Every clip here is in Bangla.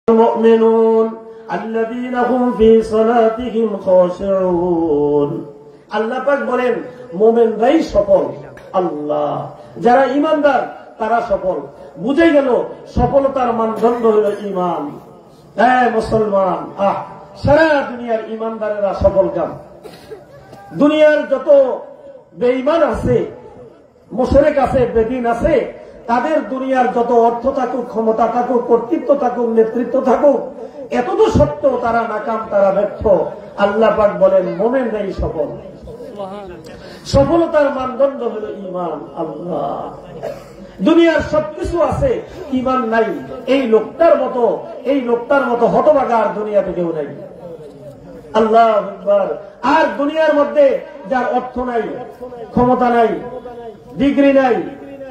المؤمنون الذين هم في صلاتهم خاشعون আল্লাহ পাক বলেন মুমিনরাই সফল। আল্লাহ যারা ঈমানদার তারা সফল। বুঝে গেল সফলতার মানদণ্ড হলো ঈমান। মুসলমান সারা দুনিয়ার ঈমানদারেরা সফল কাম। দুনিয়ার যত বেঈমান আছে, মুশরিক আছে, বেদিন আছে, তাদের দুনিয়ার যত অর্থ থাকুক, ক্ষমতা থাকুক, কর্তৃত্ব থাকুক, নেতৃত্ব থাকুক, এত তো সত্ত্বেও তারা নাকাম, তারা ব্যর্থ। আল্লাহ পাক বলেন মুমিনরাই সফল। সফলতার মানদণ্ড হলো ঈমান। আল্লাহ দুনিয়ার সবকিছু আছে, ঈমান নাই, এই লোকটার মতো হতভাগা আর দুনিয়াতে কেউ নাই। আল্লাহু আকবার। আর দুনিয়ার মধ্যে যার অর্থ নাই, ক্ষমতা নাই, ডিগ্রি নাই,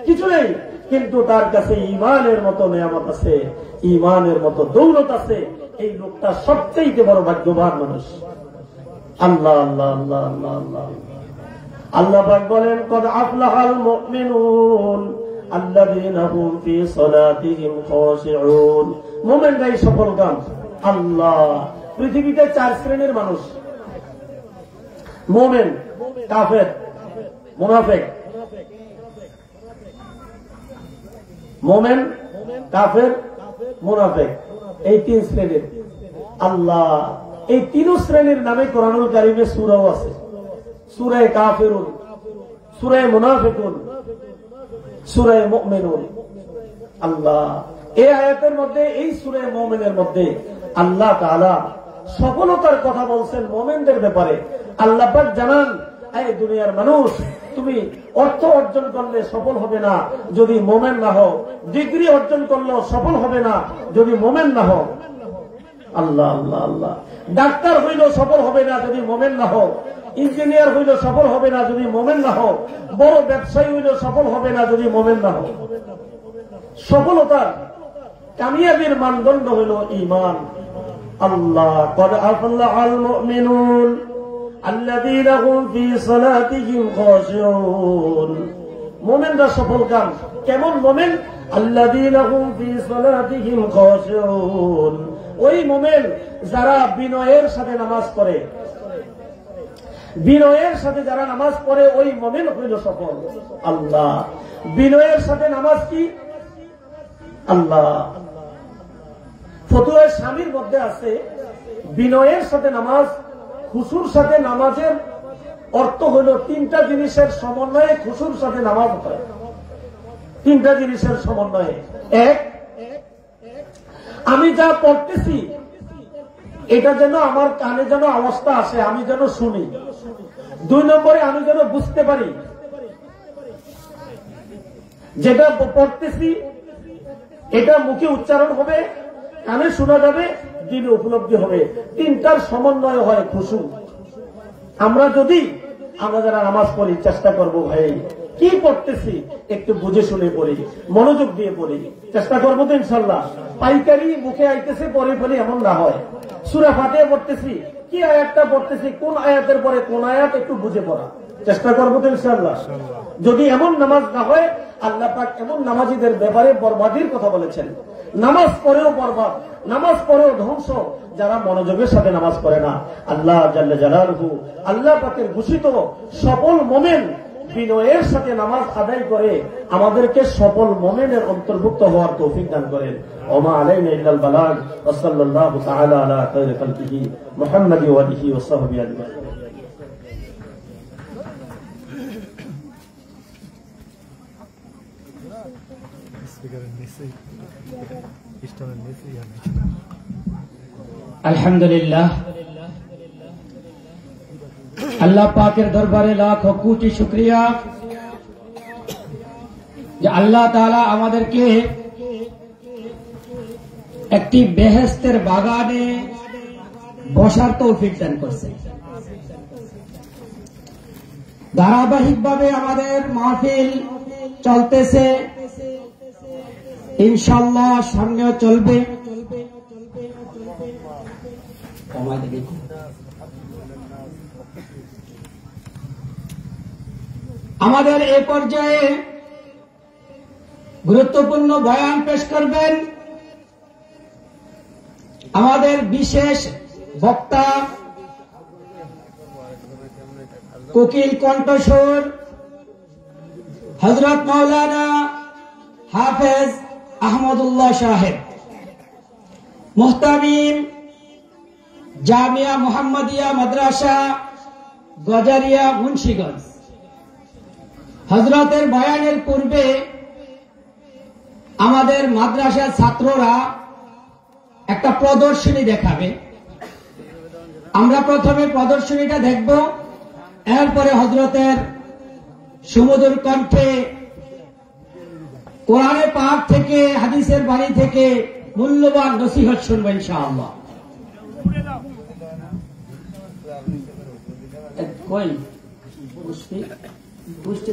কিছু নেই, কিন্তু তার কাছে ঈমানের মতো নিয়ামত আছে, ঈমানের মতো দৌলত আছে, এই লোকটা সবচেয়ে বড় ভাগ্যবান মানুষ। আল্লাহ আল্লাহ আল্লাহ আল্লাহ আল্লাহ আল্লাহ পাক বলেন কদ আফলাহাল মুমিনুন আল্লাযীনা হুম ফি সালাতিহিম খাশিউন। মুমিনরাই সফলকাম। আল্লাহ পৃথিবীতে 4 শ্রেণীর মানুষ: মুমিন, কাফের, মুনাফিক। মুমিন, কাফের, মুনাফিক, এই 3 শ্রেণীর। আল্লাহ এই 3 শ্রেণীর নামে কোরআনুল কারীমে সূরাও আছে। সূরা কাফিরুন, সূরা মুনাফিকুন, সূরা মুমিনুন। আল্লাহ এই আয়াতের মধ্যে, এই সূরা মুমিনের মধ্যে আল্লাহ তাআলা সফলতার কথা বলছেন মুমিনদের ব্যাপারে। আল্লাহ পাক জানান, এই দুনিয়ার মানুষ, তুমি অর্থ অর্জন করলে সফল হবে না যদি মুমিন না হও, ডিগ্রি অর্জন করলেও সফল হবে না যদি মুমিন না হও। আল্লাহ আল্লাহ আল্লাহ ডাক্তার হইলেও সফল হবে না যদি মুমিন না হও, ইঞ্জিনিয়ার হইলেও সফল হবে না যদি মুমিন না হও, বড় ব্যবসায়ী হইলেও সফল হবে না যদি মুমিন না হও। সফলতার কামিয়াবির মানদণ্ড হইল ঈমান। আল্লাহ কদ আফলাহাল মুমিনুন আল্লাযীনা হুম ফি সালাতিহিম খাশিউন। মুমিনরা সফলকাম। কেমন মুমিন? আল্লাযীনা হুম ফি সালাতিহিম খাশিউন। ওই মুমিন যারা বিনয়ের সাথে নামাজ পড়ে, বিনয়ের সাথে যারা নামাজ পড়ে, ওই মুমিন হইল সফল। আল্লাহ বিনয়ের সাথে নামাজ কি? আল্লাহ ফতুয়া স্বামীর মধ্যে আছে বিনয়ের সাথে নামাজ, খুশুর সাথে নামাজের অর্থ হইল 3টা জিনিসের সমন্বয়ে খুশুর সাথে নামাজ হয়। 3টা জিনিসের সমন্বয়ে। 1, আমি যা পড়তেছি এটা যেন আমার কানে যেন আওয়াজটা আসে, আমি যেন শুনি। 2 নম্বরে আমি যেন বুঝতে পারি, যেটা পড়তেছি এটা মুখে উচ্চারণ হবে, কানে শোনা যাবে, দিলে উপলব্ধি হবে। 3টার সমন্বয় হয় খুশু। আমরা যারা নামাজ পড়ি চেষ্টা করবো, ভাই কি পড়তেছি একটু বুঝে শুনে পড়ি, মনোযোগ দিয়ে পড়ি, চেষ্টা করবো তো ইনশাল্লাহ। পাইকারি মুখে আইতেছে পরে ফেলে এমন না হয়। সূরা ফাতিহা পড়তেছি, কি আয়াতটা পড়তেছি, কোন আয়াতের পরে কোন আয়াত, একটু বুঝে পড়া চেষ্টা করবো তো ইনশাল্লাহ। যদি এমন নামাজ না হয়, আল্লাহ পাক এমন নামাজীদের ব্যাপারে বরবাদির কথা বলেছেন। নামাজ পড়েও বরবাদ, নামাজ পড়েও ধ্বংস যারা মনোযোগের সাথে নামাজ পড়ে না। আল্লাহ জাল্লা জালালহু আল্লাহ পাকের ঘোষিত সফল মুমিন বিনয়ের সাথে নামাজ আদায় করে আমাদেরকে সফল মুমিনের অন্তর্ভুক্ত হওয়ার তৌফিক দান করেন। ওমা আলাইনা ইল্লাল বালাগ ওয়া সাল্লাল্লাহু তাআলা আলা খায়রি খালকিহি মুহাম্মাদি ওয়া আলিহি ওয়া সাহবিহি আজমাইন। আলহামদুলিল্লাহ, আল্লাহ পাকের দরবারে লাখো কোটি শুকরিয়া যে আল্লাহ তাআলা আমাদেরকে একটি বেহেশতের বাগানে বসার তৌফিক দান করছে। ধারাবাহিকভাবে আমাদের মাহফিল চলতেছে, ইনশাআল্লাহ সামনেও চলবে। আমাদের এই পর্যায়ে গুরুত্বপূর্ণ বয়ান পেশ করবেন আমাদের বিশেষ বক্তা কোকিল কণ্ঠস্বর হযরত মাওলানা হাফেজ আহমদুল্লাহ সাহেব, মুহতামিম জামিয়া মুহাম্মাদিয়া মাদ্রাসা গজারিয়া মুন্সিগঞ্জ। হযরতের বয়ানের পূর্বে আমাদের মাদ্রাসার ছাত্ররা একটা প্রদর্শনী দেখাবে। আমরা প্রথমে প্রদর্শনীটা দেখব, এরপরে হযরতের সুমধুর কণ্ঠে কোরআনে পাক থেকে হাদিসের বাণী থেকে মূল্যবান নসিহত শুনবেন ইনশাআল্লাহ। কই পুষ্টি পুষ্টি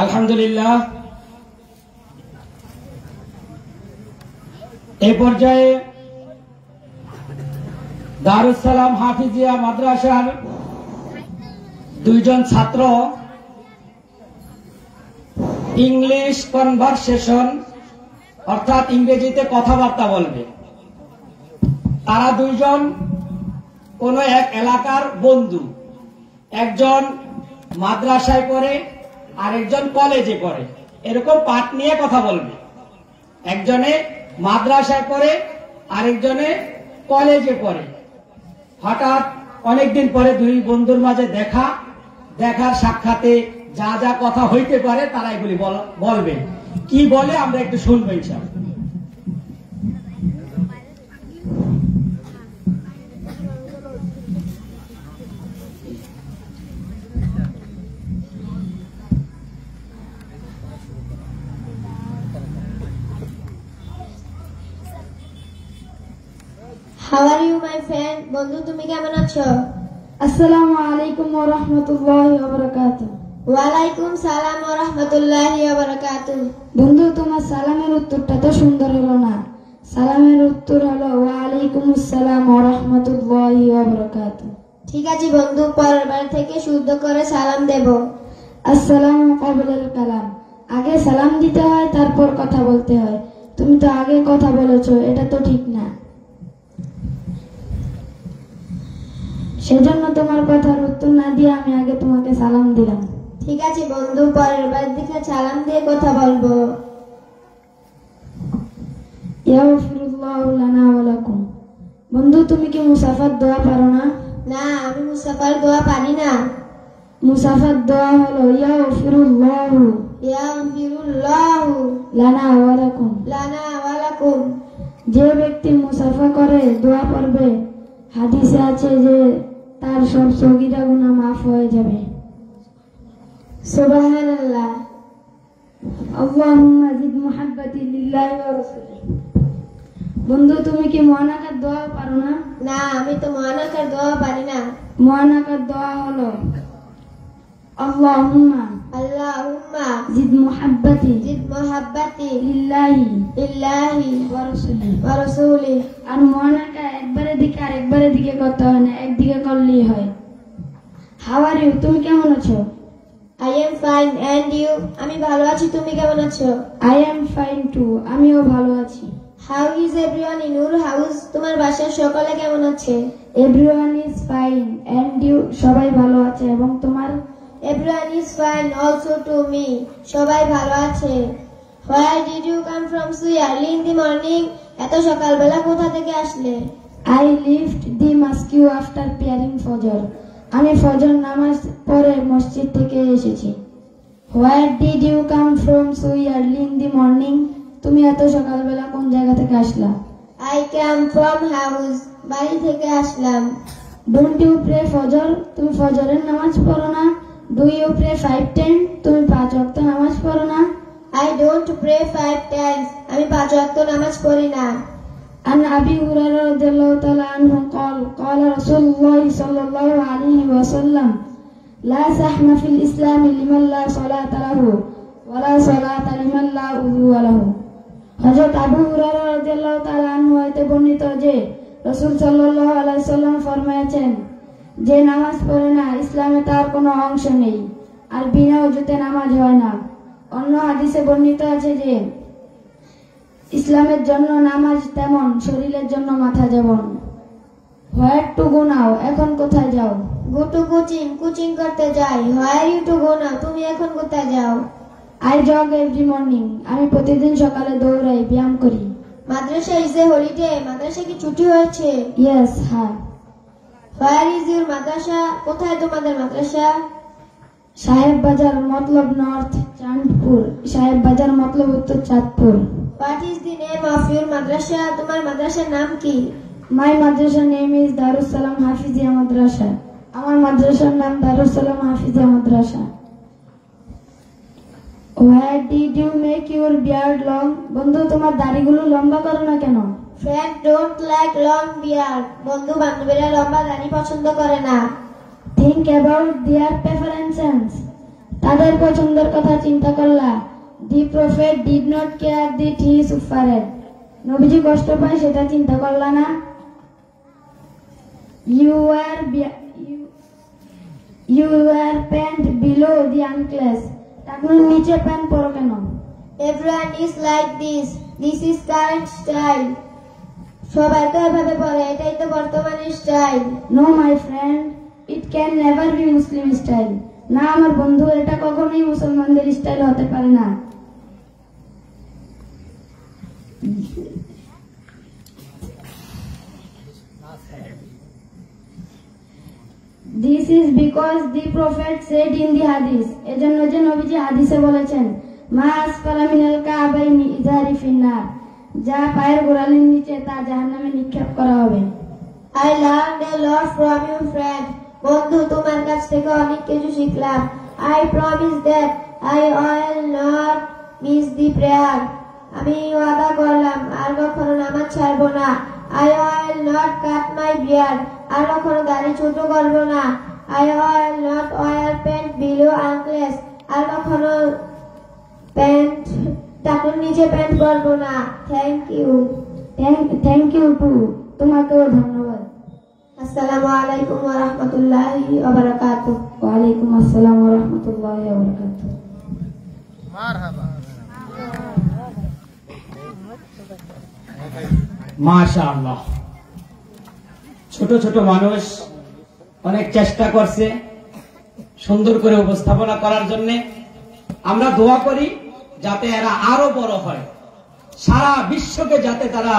আলহামদুলিল্লাহ। এই পর্যায়ে দারুস সালাম হাফিজিয়া মাদ্রাসার দুইজন ছাত্র ইংলিশ কনভারসেশন অর্থাৎ ইংরেজিতে কথাবার্তা বলবে। তারা দুইজন কোন এক এলাকার বন্ধু, একজন মাদ্রাসায় পড়ে আর একজন কলেজে পড়ে, এরকম পাঠ নিয়ে কথা বলবে। একজনে মাদ্রাসায় পড়ে আরেকজনে কলেজে পড়ে। হঠাৎ অনেকদিন পরে দুই বন্ধুর মাঝে দেখার সাক্ষাতে যা যা কথা হইতে পারে তারা এগুলি বলবে। কি বলে আমরা একটু শুনবো ইনশাআল্লাহ। How are you, my friend? বন্ধু তুমি কেমন আছো? আসসালামু আলাইকুম ওয়া রাহমাতুল্লাহি ওয়া বারাকাতুহু। ওয়া আলাইকুম সালাম ওয়া রাহমাতুল্লাহি ওয়া বারাকাতুহু। বন্ধু তোমার সালামের উত্তরটা তো সুন্দর হলো না। সালামের উত্তর হলো ওয়া আলাইকুমুস সালাম ওয়া রাহমাতুল্লাহি ওয়া বারাকাতুহু। ঠিক আছে বন্ধু, পরের বার থেকে শুদ্ধ করে সালাম দেব। আসসালামু ক্বাবলাল কালাম, আগে সালাম দিতে হয় তারপর কথা বলতে হয়। তুমি তো আগে কথা বলেছো, এটা তো ঠিক না। সেজন্য তোমার কথার উত্তর না দিয়ে আমি আগে তোমাকে সালাম দিলাম। ঠিক আছে বন্ধু, পরের বার থেকে সালাম দিয়ে কথা বলবো। ইয়াগফিরুল্লাহু লানা ওয়া লাকুম। বন্ধু তুমি কি মুসাফার দোয়া পারো না? না, আমি মুসাফার দোয়া পারি না। মুসাফার দোয়া হলো ইয়াগফিরুল্লাহু ইয়াগফিরুল্লাহু লানা ওয়া লাকুম। লানা ওয়া লাকুম। যে ব্যক্তি মুসাফা করে দোয়া পড়বে, হাদিসে আছে যে তার সব সগীরা গুনাহ মাফ হয়ে যাবে। সুবহানাল্লাহ। আল্লাহুম্মা জিদ মুহাব্বাতি লিল্লাহি ওয়া রাসূলিহি। বন্ধু, তুমি কি মুআনাকার দোয়া পারো না? না, আমি তো মুআনাকার দোয়া পারি না। মুআনাকার দোয়া হলো আল্লাহুম্মা আল্লাহুম্মা জিদ মুহাব্বাতি জিদ মুহাব্বাতি লিল্লাহি লিল্লাহি ওয়া রাসূলিহি। ওয়া রাসূলিহি। আর মুআনাকা একবারে দিকে আর একবারে দিকে করতে হয় না, একদিকে করলেই হয়। How are you? তুমি কেমন আছো? I am fine and you? আমি ভালো আছি, তুমি কেমন আছো? I am fine too. আমিও ভালো আছি। How is everyone in your house? তোমার বাসার সকলে কেমন আছে? Everyone is fine and you? সবাই ভালো আছে এবং তোমার? Everyone is fine also to me. সবাই ভালো আছে। Where did you come from so early in the morning? এত সকালবেলা কোথা থেকে আসলে? I left the mosque after praying Fajr. আমি ফজর নামাজ পড়ে মসজিদ থেকে এসেছি। Where did you come from so early in the morning? তুমি এত সকালবেলা কোন জায়গা থেকে আসলা? I came from house. বাড়ি থেকে আসলাম। Don't you pray ফজর? তুমি ফজরের নামাজ পড়ো না? Do you pray 5 তুমি 5 ওয়াক্ত নামাজ পড়ো না? I don't pray 5 times. আমি 5 ওয়াক্ত নামাজ পড়ি না। عن أبي هريرة رضي الله تعالى عنه قال قال رسول الله صلى الله عليه وسلم لا سحم في الإسلام لمن لا صلاة له ولا صلاة لمن لا وضوء له। হযরত আবু হুরায়রা রাদিয়াল্লাহু তাআলা আনহু হতে বর্ণিত যে রাসূল সাল্লাল্লাহু আলাইহি সাল্লাম ফরমায়েছেন, যে নামাজ পড়ে না ইসলামে তার কোনো অংশ নেই, আর বিনা ওযুতে নামাজ হয় না। অন্য হাদিসে বর্ণিত আছে যে ইসলামের জন্য নামাজ তেমন, শরীরের জন্য মাথা যেমন। হোয়ার টু গো নাও? এখন কোথায় যাও? Go to coaching. কোচিং করতে যাই। Where you to go now? তুমি এখন কোথায় যাও? I jug every morning. আমি প্রতিদিন সকালে দৌড়াই, ব্যায়াম করি। মাদ্রাসা ইজ এ হলিডে। মাদ্রাসা কি ছুটি হয়েছে? ইয়েস, হ্যাঁ। Where is your মাদ্রাসা? কোথায় তোমাদের মাদ্রাসা? সাহেব বাজার মতলব নর্থ চাঁদপুর। সাহেব বাজার মতলব উত্তর Chandpur. What is the name of your মাদ্রাসা? তোমার মাদ্রাসার নাম কি? মাই মাদ্রাসা নেম ইজ দারুস সালাম হাফিজিয়া মাদ্রাসা। আমার মাদ্রাসার নাম দারুস সালাম হাফিজিয়া মাদ্রাসা। Why did you make your beard long? বন্ধু, তোমার দাড়িগুলো লম্বা করো না কেন? Friend don't like long beard. বন্ধু বান্ধবীরা লম্বা দাড়ি পছন্দ করে না। Think about their preferences. তাদের পছন্দের কথা চিন্তা করলা। The prophet did not care that he suffered. নবীজি কষ্ট পায় সেটা চিন্তা করলা না? You wear pant below the ankles. টাকনুর নিচে প্যান্ট পরো কেন? Everyone is like this. This is current style. সবাই তো এভাবে পরে, এটাই তো বর্তমানে style. No my friend, it can never be Muslim style. না আমার বন্ধু, এটা কখনোই মুসলমানদের স্টাইল হতে পারে না। This is because the prophet said in the hadith. এজন্য যে নবীজি হাদিসে বলেছেন, মা আসফালা মিনাল কাবাইনি ইজারি ফিন্নার। যা পায়ের গোড়ালির নিচে তা জাহান্নামে নিক্ষেপ করা হবে। I learned a lot from you, friend. বন্ধু, তোমার কাছ থেকে অনেক কিছু শিখলাম। I promise that I will not miss the prayer. আমি ওয়াদা করলাম আর কখনো নামাজ ছাড়বো না। I will not cut my beard. আর কখনো দাড়ি ছোট করবো না। I will not wear pant below ankles. আর কখনো প্যান্ট টাকুর নিচে প্যান্ট পরবো না। Thank you. Thank you too. তোমাকেও ধন্যবাদ। আসসালামু আলাইকুম ওয়া রাহমাতুল্লাহি ওয়া বারাকাতুহু। ওয়া আলাইকুম আসসালাম ওয়া রাহমাতুল্লাহি ওয়া বারাকাতুহু। মারহাবা। মাশাআল্লাহ। ছোট ছোট মানুষ অনেক চেষ্টা করছে সুন্দর করে উপস্থাপনা করার জন্য। আমরা দোয়া করি যাতে এরা আরো বড় হয়, সারা বিশ্বকে যাতে তারা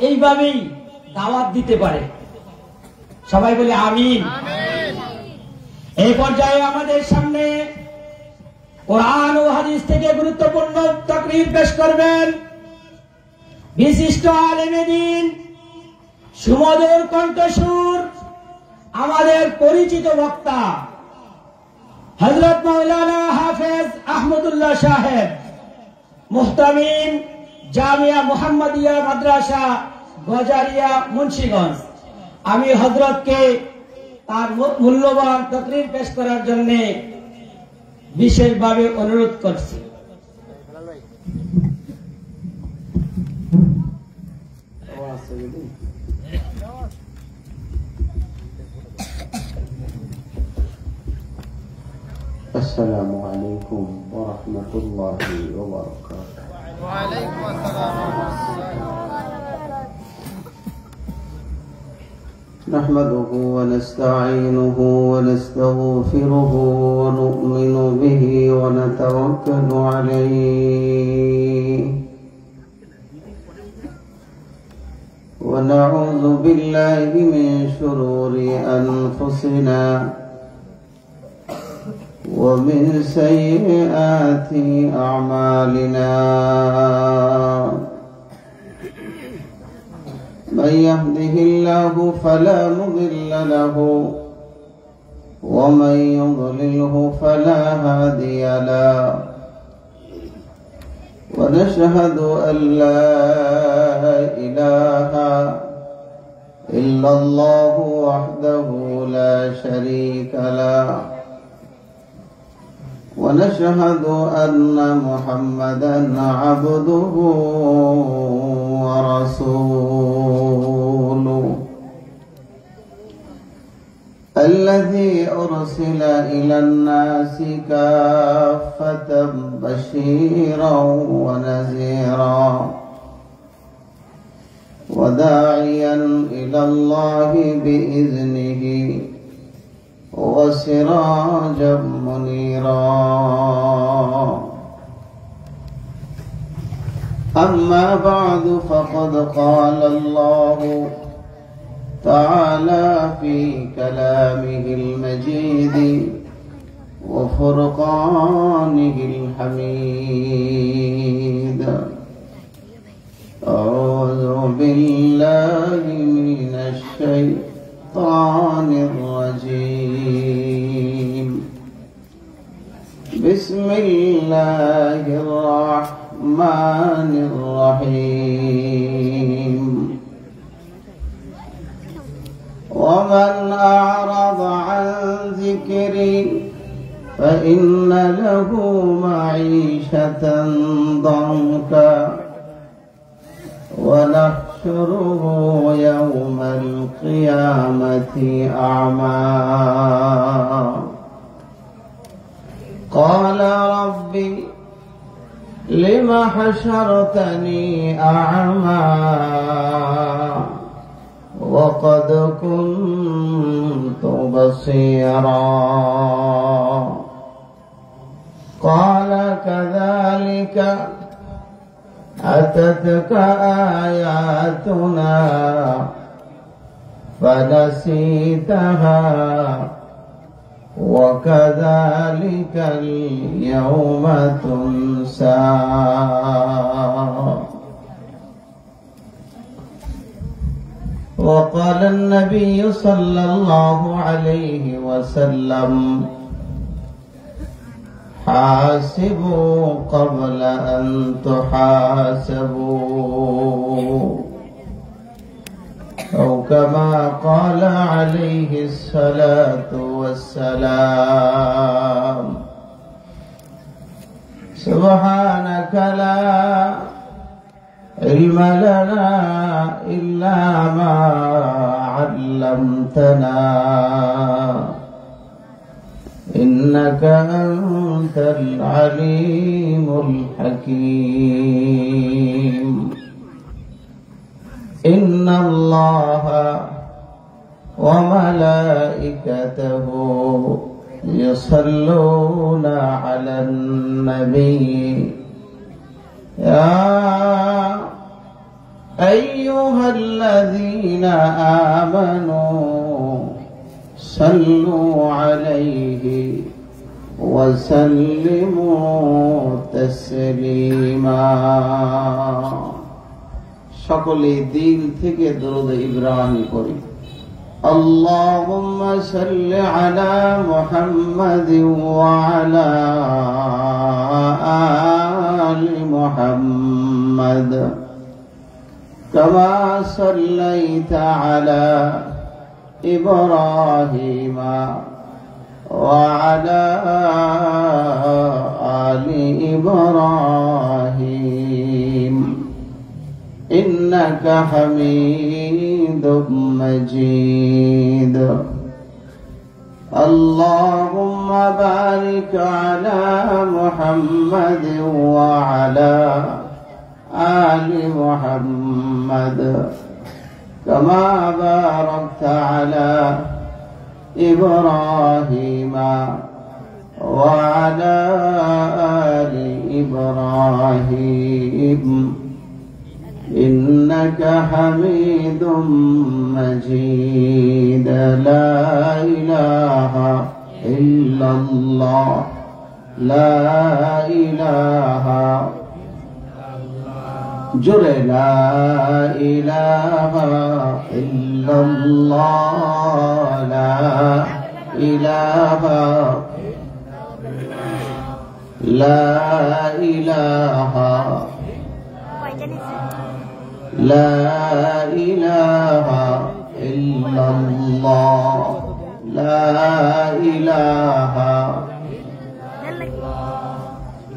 এইভাবেই দাওয়াত দিতে পারে। সবাই বলি আমিন। এই পর্যায়ে আমাদের সামনে কোরআন ও হাদিস থেকে গুরুত্বপূর্ণ তাকরীর পেশ করবেন বিশিষ্ট আলেমে দ্বীন, সুমধুর কণ্ঠস্বর, আমাদের পরিচিত বক্তা হযরত মাওলানা হাফেজ আহমদুল্লাহ সাহেব, মুহতামিম জামিয়া মুহাম্মাদিয়া মাদ্রাসা গজারিয়া মুন্সিগঞ্জ। আমি হযরতকে তার মূল্যবান তাকরীর পেশ করার জন্য বিশেষভাবে অনুরোধ করছি। السلام عليكم ورحمة الله وبركاته. وعليكم السلام. نحمده ونستعينه ونستغفره ونؤمن به ونتوكل عليه ونعوذ بالله من شرور أنفسنا ومن سيئات أعمالنا. من يهده الله فلا مضل له ومن يضلله فلا هادي له. ونشهد أن لا إله إلا الله وحده لا شريك له. ونشهد أن محمدا عبده ورسوله الذي أرسل إلى الناس كافة بشيرا ونذيرا وداعيا إلى الله بإذنه وسراجا منيرا. أما بعد فقد قال الله تعالى في كلامه المجيد وفرقانه الحميد. أعوذ بالله من الشيطان الرجيم. بسم الله الرحمن الرحيم. ومن أعرض عن ذكري فإن له معيشة ضنكا ونحشره يوم القيامة أعمى. قال ربي لم حشرتني أعمى وقد كنت بصيرا. قال كذلك أتتك آياتنا فنسيتها وكذلك اليوم تنسى. وقال النبي صلى الله عليه وسلم حاسبوا قبل أن تحاسبوا أو كما قال عليه الصلاة والسلام. سبحانك لا علم لنا إلا ما علمتنا إنك أنت العليم الحكيم. إن الله وملائكته يصلون على النبي يا أيها الذين آمنوا صلوا عليه وسلموا تسليما সকলে দিল থেকে দরুদ ইব্রাহিম পড়ি اللهم صل على محمد وعلى آل محمد كما صليت على إبراهيم وعلى آل إبراهيم إنك حميد مجيد اللهم بارك على محمد وعلى آل محمد كما باركت على إبراهيم وعلى آل إبراهيم إنك حميد مجيد لا إله إلا الله لا إله جرى لا إله إلا الله لا إله لا إله لا إله إلا الله لا إله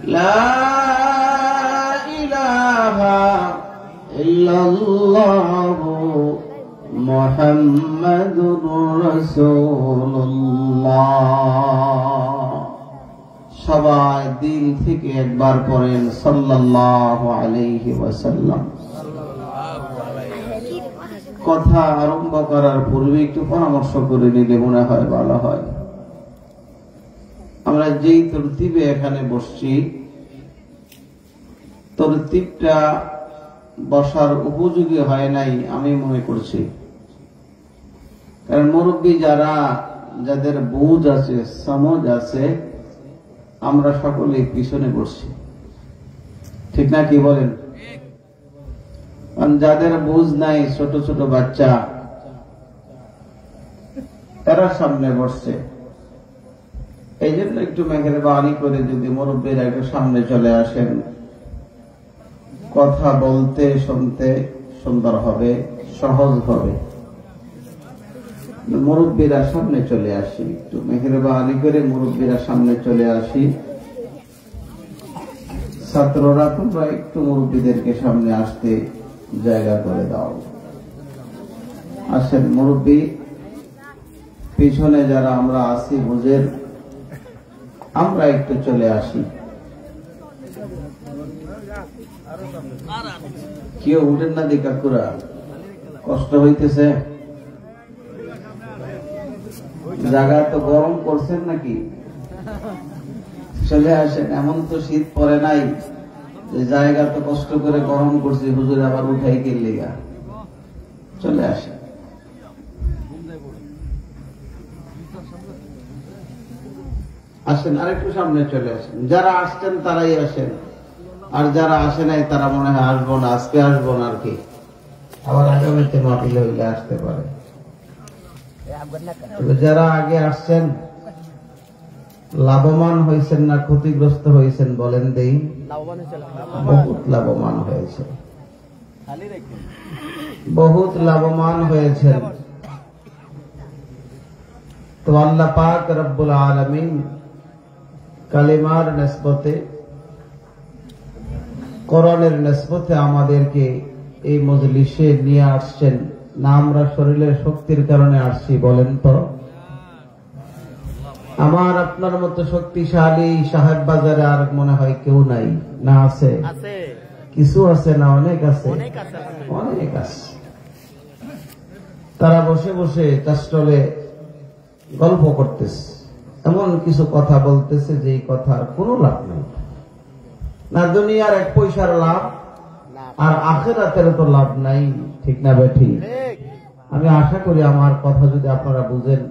لا إله إلا الله محمد رسول الله সবাই দিল থেকে একবার পড়েন সাল্লাল্লাহু আলাইহি ওয়াসাল্লাম কথা আরম্ভ করার পূর্বে একটু পরামর্শ করে নিলে মনে হয় ভালো হয় আমরা যেই তরতিবে এখানে বসছি তরতিবটা বসার উপযোগী হয় নাই আমি মনে করছি কারণ মুরব্বী যারা যাদের বুঝ আছে সমঝ আছে আমরা সকলে পিছনে বসছি ঠিক না কি বলেন যাদের বুঝ নাই ছোট ছোট বাচ্চা তারা সামনে বসছে এই জন্য একটু মেহেরবানি করে যদি মুরব্বীরা একটু সামনে চলে আসেন কথা বলতে শুনতে সুন্দর হবে সহজ হবে মুরব্বীরা সামনে চলে আসি একটু মেহেরবানি করে মুরব্বীরা সামনে চলে আসি ছাত্ররা তোমরা একটু মুরব্বীদেরকে সামনে আসতে জায়গা করে দাও আসেন মুরব্বী পিছনে যারা আমরা আছি বুঝের আমরা একটু চলে আসি কেউ উঠেন না দিকা কুরা কষ্ট হইতেছে জায়গা তো গরম করছেন নাকি চলে আসেন এমন তো শীত পড়ে নাই যে জায়গা তো কষ্ট করে গরম করছি হুজুর আবার উঠাই গেলে চলে আসেন আসেন আরেকটু সামনে চলে আসেন যারা আসছেন তারাই আসেন আর যারা আসে নাই তারা মনে হয় আসবো না আজকে আসবো না আর কি আবার আগামীতে মাপিলে হইলে আসতে পারে যারা আগে আসছেন লাভবান হয়েছেন না ক্ষতিগ্রস্ত হয়েছেন বলেন দেই বহুত লাভবান হয়েছে বহুত লাভবান হয়েছেন তো আল্লাহ পাক রব্বুল আলামিন কালিমার নিসবতে কোরআনের নিসবতে আমাদেরকে এই মজলিসে নিয়ে আসছেন না আমরা শরীরের শক্তির কারণে আসছি বলেন তো আমার আপনার মতো শক্তিশালী সাহেব বাজারে আর মনে হয় কেউ নাই না আছে কিছু আছে না অনেক আছে অনেক আছে তারা বসে বসে চাষটলে গল্প করতেছে এমন কিছু কথা বলতেছে যে কথার কোনো লাভ নেই না দুনিয়ার এক পয়সার লাভ আর আখিরাতের তো লাভ নাই ঠিক না বেঠি আমি আশা করি আমার কথা যদি আপনারা বুঝেন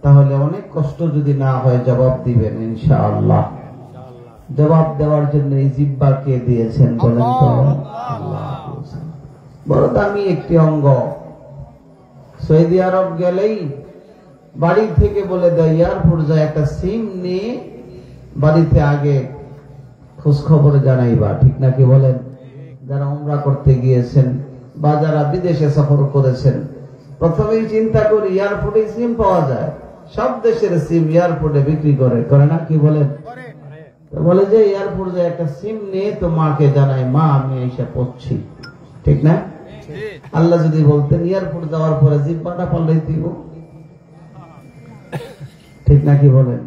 তাহলে অনেক কষ্ট যদি না হয় জবাব দিবেন ইনশাআল্লাহ। জবাব দেওয়ার জন্য এই জিহ্বাকে দিয়েছেন বলেন তো? আল্লাহ। বড় দামি একটি অঙ্গ। সৌদি আরব গেলেই বাড়ি থেকে বলে দেয় এয়ারপোর্ট যায় একটা সিম নিয়ে বাড়িতে আগে খোঁজ খবর জানাইবা, ঠিক নাকি বলেন? যারা উমরা করতে গিয়েছেন বা যারা বিদেশে সফর করেছেন প্রথমেই চিন্তা করি এয়ারপোর্টে সিম পাওয়া যায়, সব দেশের সিম এয়ারপোর্টে বিক্রি করে না, কি বলেন? বলে যে এয়ারপোর্ট যায় একটা সিম নিয়ে তো মাকে জানাই, মা আমি এসে পড়ছি, ঠিক না? আল্লাহ যদি বলতেন এয়ারপোর্ট যাওয়ার পরে জিহ্বাটা পাল্লাই দিব, ঠিক নাকি বলেন?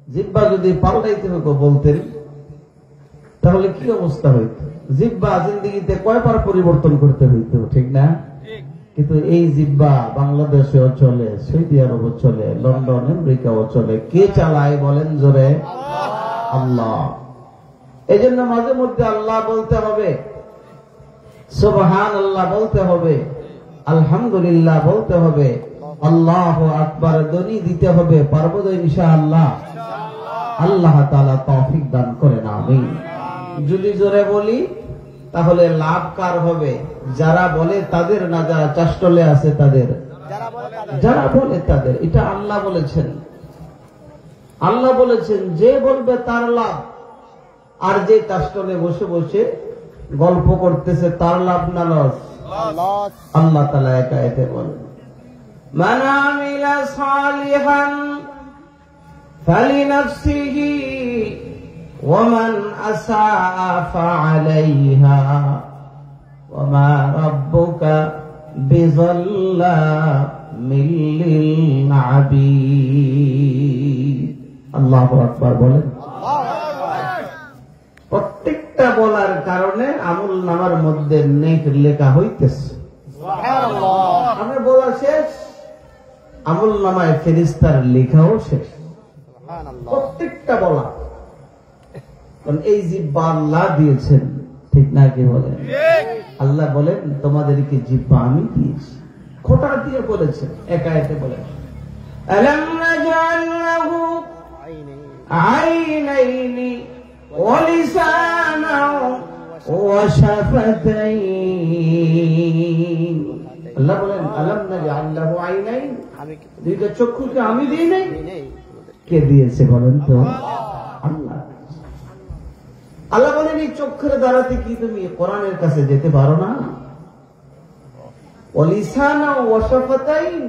জিহ্বা যদি পাল্টাইতে হতো বলতেন তাহলে কি অবস্থা হইত? জিহ্বা জিন্দেগিতে কয়বার পরিবর্তন করতে হইত, ঠিক না? কিন্তু এই জিহ্বা বাংলাদেশেও চলে, সৌদি আরবও চলে, লন্ডন আমেরিকাও চলে। কে চালায় বলেন জোরে? আল্লাহ। এই জন্য মাঝে মধ্যে আল্লাহ বলতে হবে, সুবহানাল্লাহ বলতে হবে, আলহামদুলিল্লাহ বলতে হবে, আল্লাহু আকবার ধ্বনি দিতে হবে। পারবো তো ইনশাআল্লাহ? আল্লাহ তাআলা তৌফিক দান করেন, আমিন। যদি জোরে বলি তাহলে লাভ কার হবে? যারা বলে তাদের না, যারা চাষ্টলে আছে তাদের, যারা বলে তাদের। এটা আল্লাহ বলেছেন। আল্লাহ বলেছেন যে বলবে তার লাভ, আর যে চাষ্টলে বসে বসে গল্প করতেছে তার লাভ না লস? আল্লাহ তাআলা একা এতে বলেন, মান আমিলা সালিহান ফালিনাফসিহি ওয়া মান আসাআ ফাআলাইহা ওয়া মা রাব্বুকা বিযাল্লামিল লিল আবিদ। আল্লাহু আকবার বলেন। প্রত্যেকটা বলার কারণে আমল নামার মধ্যে নেক লেখা হইতেছে। আমার বলা শেষ, আমল নামায় ফেরেশতার লেখাও শেষ। প্রত্যেকটা বলা, এই জিহ্বা আল্লাহ দিয়েছেন, ঠিক না? কি বলেন? আল্লাহ বলেন তোমাদেরকে জিহ্বা আমি দিয়েছি। খোটা দিয়ে বলেছেন, একা এতে বলেন আলাম নাজআল লাহু আইনাইনি ওয়া লিসানাও ওয়া শাফাতাইন। আল্লাহ বলেন আলাম নাজআল লাহু আইনাইন, দুইটা চক্ষুকে আমি দিই নাই? কে দিয়েছে বলেন তো? আল্লাহ। আল্লাহ বলেন এই চক্ষুর দ্বারাতে কি তুমি কোরআনের কাছে যেতে পারো না? ওয়া লিসানাও ওয়া শাফাতাইন,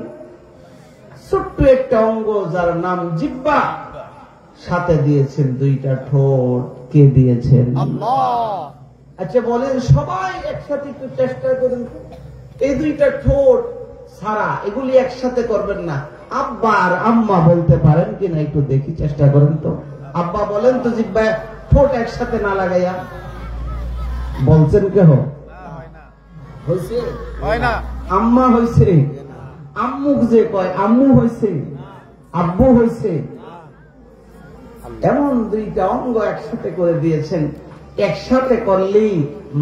ছোট্ট একটা অঙ্গ যার নাম জিহ্বা, সাথে দিয়েছেন দুইটা ঠোঁট। কে দিয়েছেন? আল্লাহ। আচ্ছা বলেন সবাই একসাথে একটু চেষ্টা করেন, এই দুইটা ঠোঁট ছাড়া এগুলি একসাথে করবেন না। আব্বা আর আম্মা বলতে পারেন কিনা একটু দেখি, চেষ্টা করেন তো। আব্বা বলেন তো জিহ্বা ঠোঁট একসাথে না লাগাইয়া। বলছেন কেহ? হয়েছে? হয় না। আম্মা হয়েছে, আম্মু যে কয় আম্মু হয়েছে, আব্বু হয়েছে। এমন দুইটা অঙ্গ একসাথে করে দিয়েছেন। একসাথে করলেই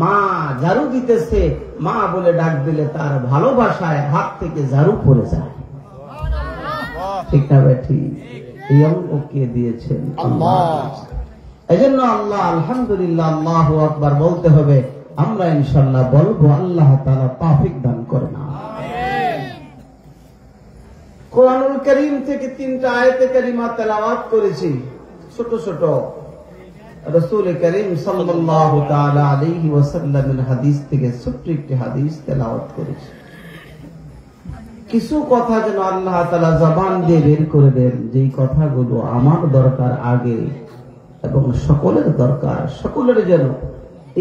মা ঝাড়ু দিতেছে, মা বলে ডাক দিলে তার ভালোবাসায় হাত থেকে ঝাড়ু পড়ে যায়, ঠিক না বেঠি? এই অঙ্গ কে দিয়েছেন? আল্লাহ। এই জন্য আল্লাহ আলহামদুলিল্লাহ আল্লাহু আকবার বলতে হবে। আমরা ইনশাআল্লাহ বলবো, আল্লাহ তাআলা তৌফিক দান করেন। কোরআনুল কারীম থেকে 3টা আয়াতে কারিমা তেলাওয়াত করেছি, ছোট ছোট। রাসূল করিম সাল্লাল্লাহু তাআলা আলাইহি ওয়াসাল্লামের হাদিস থেকে ছোট্ট একটি হাদিস তেলাওয়াত করেছি। কিছু কথা যেন আল্লাহ তাআলা জবান দিয়ে বের করে দেন, যেই কথাগুলো আমার দরকার আগে এবং সকলের দরকার। সকলের যেন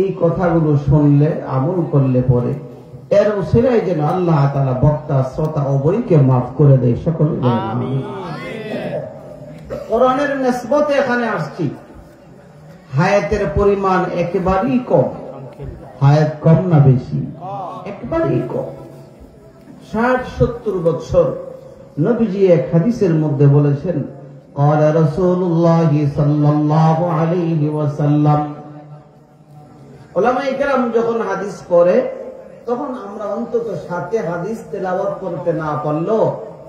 এই কথাগুলো শুনলে আমল করলে পরে এর উসিলায় যেন আল্লাহ তাআলা বক্তা শ্রোতা উভয়কে মাফ করে দেয়। সকলে আমিন। কোরআনের নিসবতে এখানে আসছি, হায়াতের পরিমাণ একেবারেই কম। হায়াত কম না বেশি? একেবারেই কম। 60-70 বছর। নবীজি এক হাদিসের মধ্যে বলেছেন, قال رسول الله صلى الله عليه وسلم। উলামায়ে কেরাম যখন হাদিস পড়ে তখন আমরা অন্তত সাথে হাদিস তেলাওয়াত করতে না পারলেও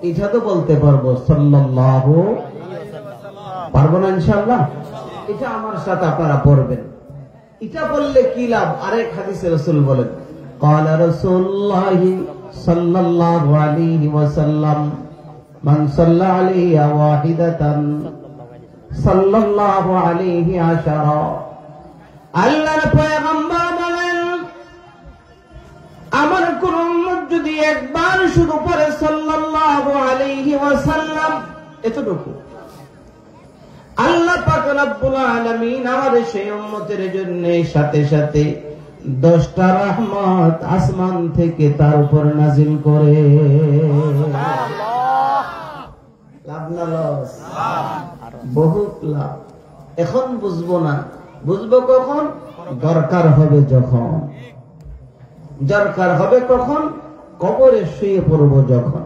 এটা তো বলতে পারবো সাল্লাল্লাহু, পারবো না ইনশাআল্লাহ? এটা আমার সাথে আপনারা পড়বেন। এটা বললে কি লাভ? আরেক হাদিসে রাসূল বলেন, قال رسول الله صلى الله عليه وسلم من صلى علي واحدة صلى الله عليه عشرا। আল্লাহর পয়গম্বর বলেন, আমার কোন উম্মত যদি একবার শুধু পড়ে সাল্লাল্লাহু আলাইহি ওয়াসাল্লাম, এতটুকু, আল্লাহ পাক রব্বুল আলামিন আমাদের সেই উম্মতের জন্য সাথে সাথে 10টা রহমত আসমান থেকে তার উপর নাজিল করে। লাভ না লস? বহুত লাভ। এখন বুঝবো না, বুঝবো কখন? দরকার হবে যখন। দরকার হবে কখন? কবরে শুয়ে পড়বো যখন।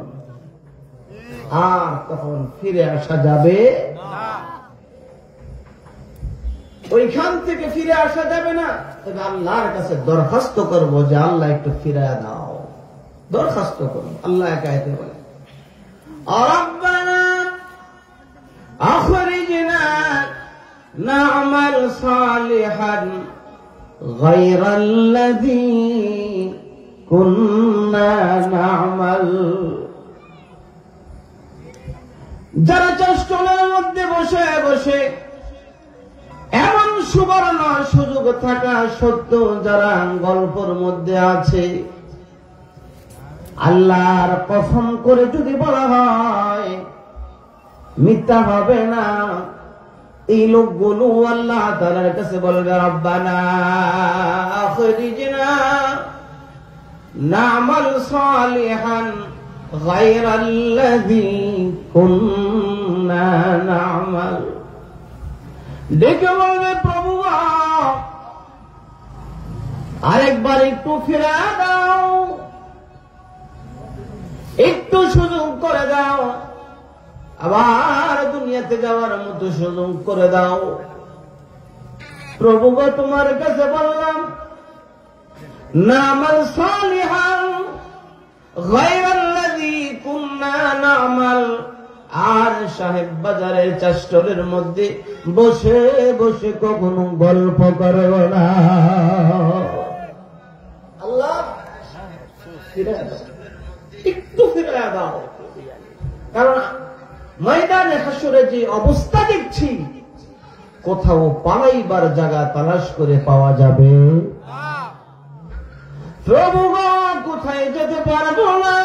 আর তখন ফিরে আসা যাবে না, ওইখান থেকে ফিরে আসা যাবে না। তবে আল্লাহর কাছে দরখাস্ত করবো যে আল্লাহ একটু ফিরে দাও, দরখাস্ত করবো। আল্লাহ একাইতে বলে, রব্বানা আখরিজনা না'মাল সালিহান গায়রাল্লাযী কুন্না না'মাল। যারা চেষ্টার মধ্যে বসে বসে এমন সুবর্ণ সুযোগ থাকা সত্ত্বেও যারা গল্পের মধ্যে আছে, আল্লাহর কসম করে যদি বলা হয় মিথ্যা হবে না, এই লোকগুলো আল্লাহ তাআলার কাছে বলবে, রব্বানা আখরিজনা না'মাল সালিহান গায়রাল্লাযী কুন্না না'মাল। ডেকে বলবে, প্রভু আরেকবার একটু ফিরে দাও, একটু সুযোগ করে দাও, আবার দুনিয়াতে যাওয়ার মতো সুযোগ করে দাও। প্রভু তোমার কাছে বললাম না'মাল সালিহান গায়রাল্লাযী কুন্না না'মাল। আর সাহেব বাজারের চাষ্টরের মধ্যে বসে বসে কখনো গল্প করব না। আল্লাহ একটু ফিরে দাও, কারণ ময়দানে হাসরে যে অবস্থা দেখছি, কোথাও পালাইবার জায়গা তালাশ করে পাওয়া যাবে? প্রভু কোথায় যেতে পারবো না,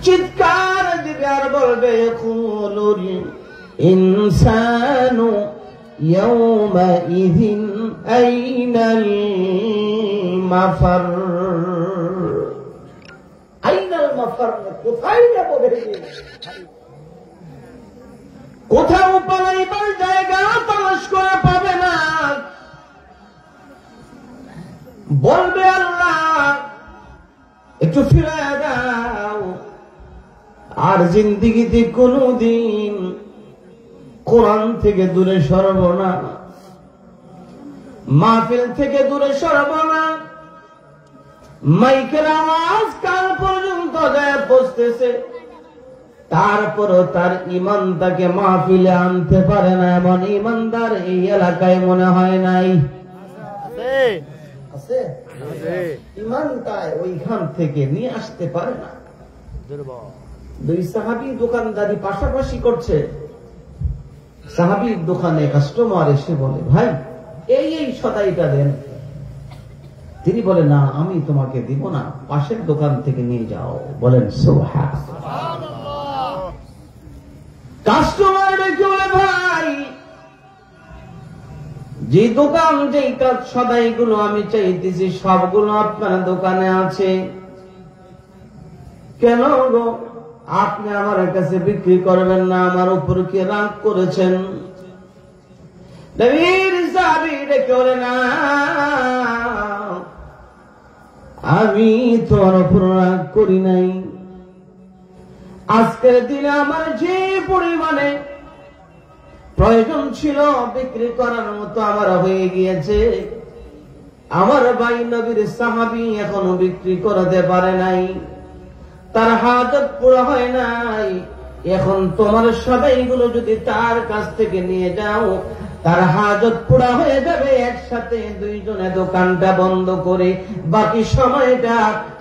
চিৎকার দিবে আর বলবে, ইয়াকুলুল ইনসানু ইয়াওমাইযিন আইনাল মাফার। আইনাল মাফার, কোথায় যাব? কোথাও পালাইবার জায়গা তালাশ করে পাবে না। বলবে আল্লাহ একটু ফিরে দাও। আর জিন্দিগিতে কোনদিন কোরআন থেকে দূরে সরব না, মাহফিল থেকে দূরে সরব না। মাইকের আওয়াজ কাল পর্যন্ত যায় পৌঁছতেছে, তারপরও তার ঈমান তাকে মাহফিলে আনতে পারে না। এমন ঈমানদার এই এলাকায় মনে হয় নাই। আছে? ঈমান তাই ওইখান থেকে নিয়ে আসতে পারে না। দুই সাহাবী দোকানদারি পাশাপাশি করছে। সাহাবীর দোকানে কাস্টমার এসে বলে, ভাই এই এই সদাইটা দেন। তিনি বলে, না আমি তোমাকে দিব না, পাশের দোকান থেকে নিয়ে যাও। বলেন সুবহানাল্লাহ। কাস্টমার ডেকে বলে, ভাই যে দোকান যেই সদাইগুলো আমি চাইতেছি সবগুলো আপনার দোকানে আছে, কেন গো আপনি আমার কাছে বিক্রি করবেন না? আমার উপর কি রাগ করেছেন? নবীর সাহাবী ডেকে বলে, না আমি তোমার উপর রাগ করি নাই। আজকের দিনে আমার যে পরিমাণে প্রয়োজন ছিল বিক্রি করার মতো আমার হয়ে গিয়েছে। আমার ভাই নবীর সাহাবী এখনো বিক্রি করতে পারে নাই, তার হাজত পুরা হয় নাই, এখন তোমার সবাইগুলো যদি তার কাছ থেকে নিয়ে যাও, তার হাজত পুরা হয়ে যাবে। একসাথে দুইজনে দোকানটা বন্ধ করে বাকি সময়টা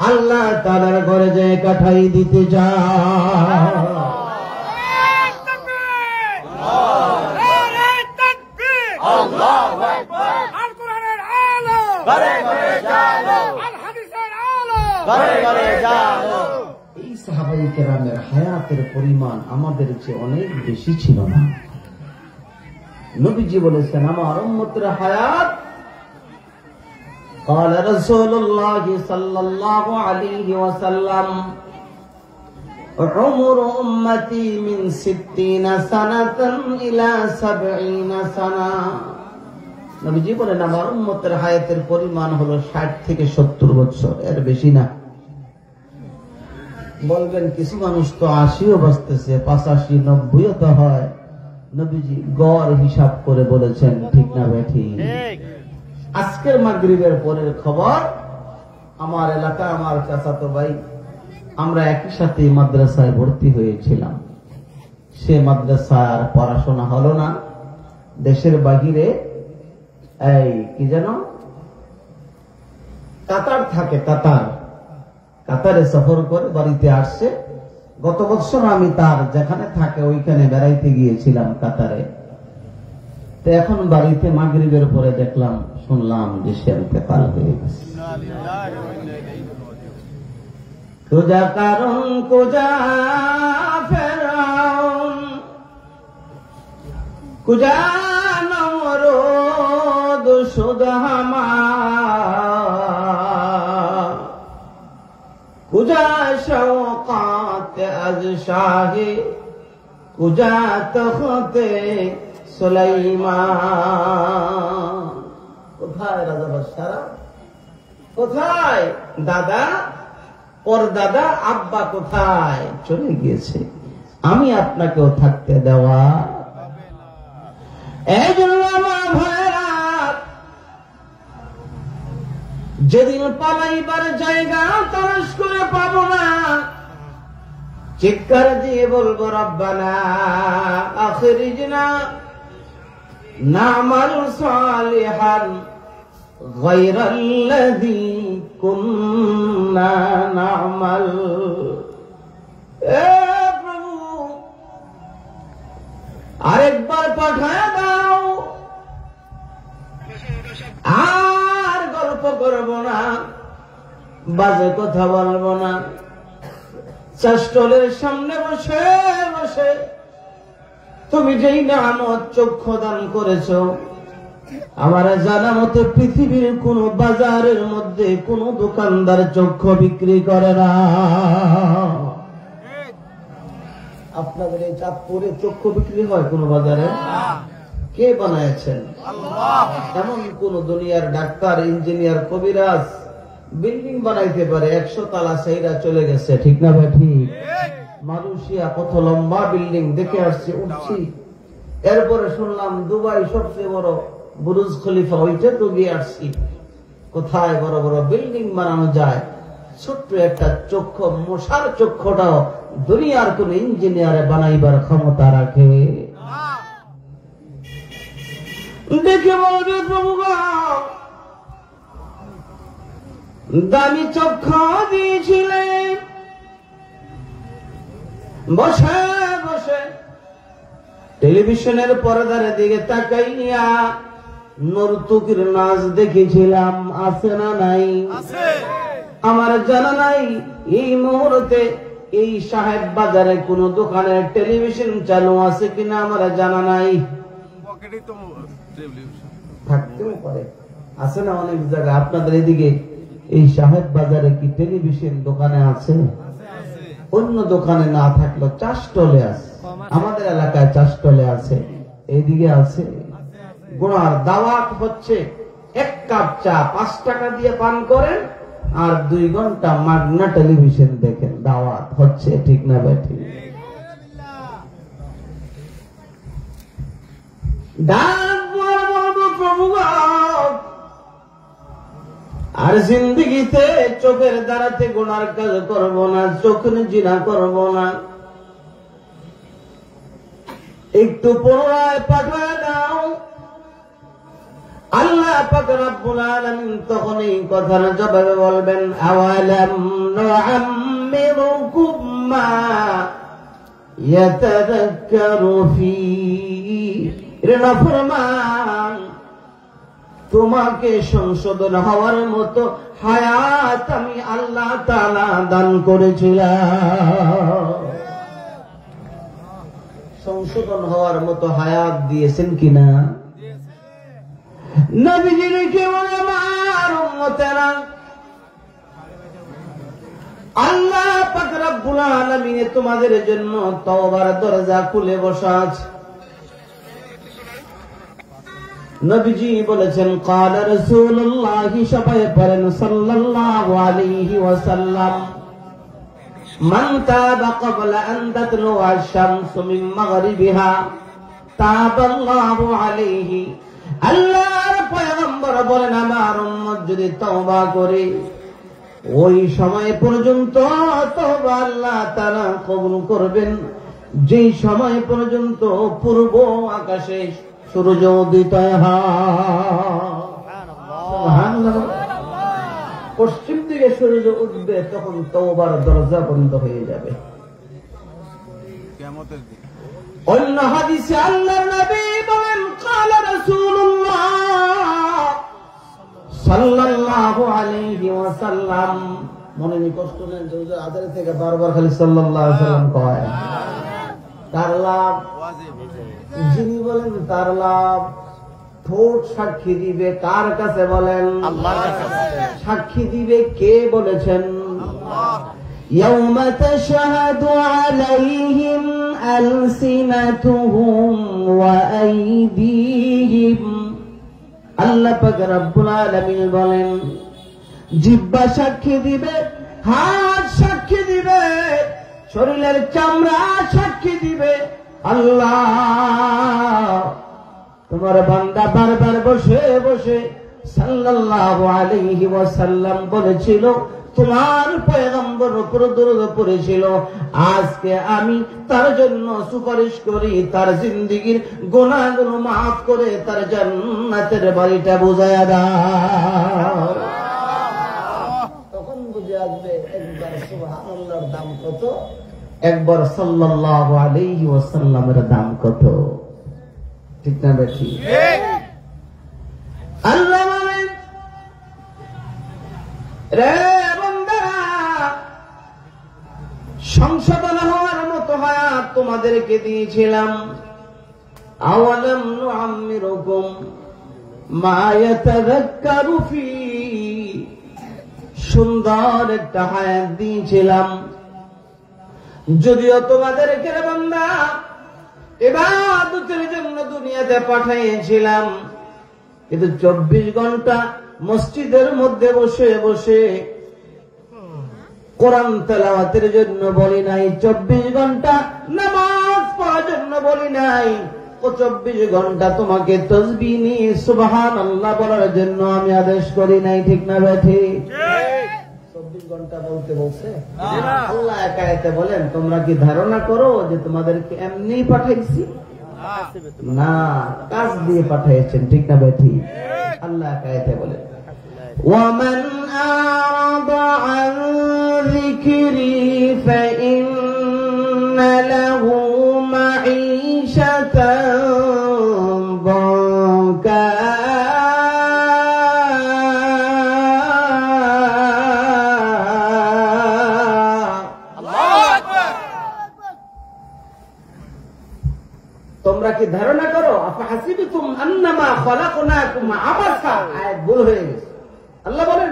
আল্লাহ তাআলার ঘরে যায় কাটাই দিতে যাও। এই সাহাবায়ে কেরামের হায়াতের পরিমাণ আমাদের চেয়ে অনেক বেশি ছিল না। নবীজি বলেছেন আমার উম্মতের হায়াত قال رسول الله صلى الله عليه وسلم عمر امتي من 60 سنة الى 70 سنة। নবীজি বলেন আমার উম্মতের হায়াতের পরিমাণ হলো 60 থেকে 70 বছর, এর বেশি না। বলবেন কিছু মানুষ তো 80ও বাঁচতেছে, 85, 90ও তো হয়। নবীজি গড় হিসাব করে বলেছেন, ঠিক না বেঠি? আজকের মাগরিবের পরের খবর, আমার এলাকা, আমার চাচাতো ভাই, আমরা একই সাথে মাদ্রাসায় ভর্তি হয়েছিলাম। সে মাদ্রাসায় আর পড়াশোনা হলো না। দেশের বাহিরে এই কি যেন কাতার থাকে, কাতারে সফর করে বাড়িতে আসছে। গত বছর আমি তার যেখানে থাকে ওইখানে বেড়াইতে গিয়েছিলাম কাতারে। তো এখন বাড়িতে মাগরিবের পরে দেখলাম, শুনলাম যে সে ইন্তেকাল হয়ে গেছে। কুজা কারণ কুজা ফেরাউন, কুজা নমরুদ সুদহামা, কুজা শওকাত আজ শাহে, কুজা তখতে সুলাইমান। কোথায় রাজা বাদশারা? কোথায় দাদা? ওর দাদা আব্বা কোথায়? চলে গিয়েছে। আমি আপনাকেও থাকতে দেওয়া। এই জন্য আমার ভাইরা, যেদিন পালাইবার জায়গা তালাশ করে পাবো না, চিৎকার দিয়ে বলবো রব্বানা আখরিজনা না'মাল সালিহান গায়রাল্লাযী কুন্না না'মাল। এ প্রভু, আরেকবার পাঠায় দাও, আর গল্প করব না, বাজে কথা বলবো না। চাষটলের সামনে বসে বসে তুমি যেই নিয়ামত চক্ষু দান করেছো, আমার জানা মতে পৃথিবীর কোন বাজারের মধ্যে কোন দোকানদার চক্ষু বিক্রি করে না। আপনাদের এই চাঁদপুরে চক্ষু বিক্রি হয় কোন বাজারে? কে বানায়ছেন? এমন কোন দুনিয়ার ডাক্তার, ইঞ্জিনিয়ার, কবিরাজ বিল্ডিং বানাইতে পারে? 100 তলা সেইরা চলে গেছে, ঠিক না ভাই? ঠিক। মালয়েশিয়া কত লম্বা বিল্ডিং দেখে আসছে, উঠছি। এরপরে শুনলাম দুবাই সবচেয়ে বড় বুরুজ খলিফা, ওইটা তো গিয়ে আসছি। কোথায় বড় বড় বিল্ডিং বানানো যায়, ছোট্ট একটা চক্ষু, মশার চক্ষুটাও দুনিয়ার কোন ইঞ্জিনিয়ারে বানাইবার ক্ষমতা রাখে? দেখে বলবে প্রভু দামি চক্ষু দিয়েছিলেন, বসে বসে টেলিভিশনের পর্দার দিকে তাকাইয়া নর্তকীর নাচ দেখেছিলাম। আছে না নাই? আমার জানা নাই এই মুহূর্তে এই সাহেব বাজারে কোন দোকানে টেলিভিশন চালু আছে কিনা আমার জানা নাই। থাকতেও পারে, আছে না অনেক জায়গায়। আপনাদের এদিকে এই সাহেব বাজারে কি টেলিভিশন দোকানে আছে? অন্য দোকানে না থাকলেও চা স্টলে আছে। আমাদের এলাকায় চা স্টলে আছে, এইদিকে আছে। গুনার দাওয়াত হচ্ছে, 1 কাপ চা 5 টাকা দিয়ে পান করেন আর 2 ঘন্টা মাগনা টেলিভিশন দেখেন। দাওয়াত হচ্ছে, ঠিক না ভাই? ঠিক। প্রভু আর জিন্দেগিতে চোখের দ্বারাতে গুনার কাজ করব না, চোখের জিনা করব না। একটু পুনরায় পাঠায় দাও। আল্লাহ পাক রব্বুল আলামিন তখন এই কথার জবাবে বলবেন, আওয়ালাম নুআম্মিরুকুম মা ইয়াতাযাক্কারু ফী, রে নাফরমান, তোমাকে সংশোধন হওয়ার মতো হায়াত আমি আল্লাহ তাআলা দান করেছিলাম। সংশোধন হওয়ার মতো হায়াত দিয়েছেন কিনা? নবীজির কেবল আমার উম্মতেরা, আল্লাহ পাক রব্বুল আলামিন তোমাদের জন্য তওবার দরজা খুলে বসা আছে। নবীজি বলেছেন, ক্বালা রাসূলুল্লাহ, সবাই পড়েন সাল্লাল্লাহু আলাইহি ওয়াসাল্লাম, মান তাবা ক্বাবলা আন তাতলুআ আশ-শামসু মিন মাগরিবিহা তাবাল্লাহু আলাইহি। আল্লাহর পয়গম্বর বলেন, আমার উম্মত যদি তওবা করে ওই সময় পর্যন্ত তওবা আল্লাহ তাআলা কবুল করবেন যেই সময় পর্যন্ত পূর্ব আকাশে সূর্য উদিত হয়। সুবহানাল্লাহ। পশ্চিম দিকে সূর্য উঠবে, তখন তওবার দরজা বন্ধ হয়ে যাবে। অন্য হাদিসে আল্লাহর নবী বলেন, ক্বালা রাসূলুল্লাহ সাল্লাল্লাহু আলাইহি ওয়াসাল্লাম, মনে নি কষ্ট নেন যে আদার থেকে বারবার খালি সাল্লাল্লাহু আলাইহি ওয়াসাল্লাম কয়, তার লাভ যিনি বলেন তার লাভ। ঠোঁট সাক্ষী দিবে কার কাছে বলেন? আল্লাহর কাছে। সাক্ষী দিবে কে বলেছেন? আল্লাহ। ইয়াউমা তাশহাদু আলাইহিম আলসিনাতুহুম ওয়া আইদিহিম। আল্লাহ পাক রব্বুল আলামিন বলেন, জিহ্বা সাক্ষী দিবে, হাত সাক্ষী দিবে, শরীরের চামড়া সাক্ষী দিবে। আল্লাহ তোমার বান্দা বারবার বসে বসে সাল্লাল্লাহু আলাইহি ওয়াসাল্লাম বলেছিল, তোমার পয়গম্বর উপর দরুদ পড়েছিল, আজকে আমি তার জন্য সুপারিশ করি, তার জিন্দেগীর গুনাহগুলো মাফ করে তার জান্নাতের বাড়িটা বুঝায়া দাও। তখন বুঝে আসবে একবার সুবহানাল্লাহর দাম কত, একবার সাল্লাল্লাহু আলাইহি ওয়াসাল্লামের দাম কত। ঠিক না বেশি? আল্লাহ বলেন, রে বান্দারা, সংশোধন হওয়ার মতো হায়াত তোমাদেরকে দিয়েছিলাম। আওয়ালাম নুআম্মিরুকুম মা ইয়াতাযাক্কারু ফী, সুন্দর একটা হায়াত দিয়েছিলাম। যদিও তোমাদেরকে রে বান্দা ইবাদতের জন্য দুনিয়াতে পাঠিয়েছিলাম, কিন্তু 24 ঘন্টা মসজিদের মধ্যে বসে বসে কোরআন তেলাওয়াতের জন্য বলি নাই, 24 ঘন্টা নামাজ পড়ার জন্য বলি নাই, ও 24 ঘন্টা তোমাকে তাসবিহ নিয়ে সুবহানাল্লাহ বলার জন্য আমি আদেশ করি নাই। ঠিক না বেঠি? 24 ঘন্টা বলতে বলছে আল্লাহ এক আয়াতে বলেন, তোমরা কি ধারণা করো যে তোমাদেরকে এমনি পাঠাইছি? না, কাজ দিয়ে পাঠিয়েছেন। ঠিক না বেঠি? আল্লাহ এক আয়াতে বলেন, وَمَنْ أَعْرَضَ عَنْ ذِكْرِي فَإِنَّ لَهُ مَعِيشَةً ضَنكًا তোমরা কি ধারণা করো, আফাহাসিবতুম আন্নামা খালাকনাকুম আবাসা? আয়াত ভুল হয়ে গেছে। আল্লাহ বলেন,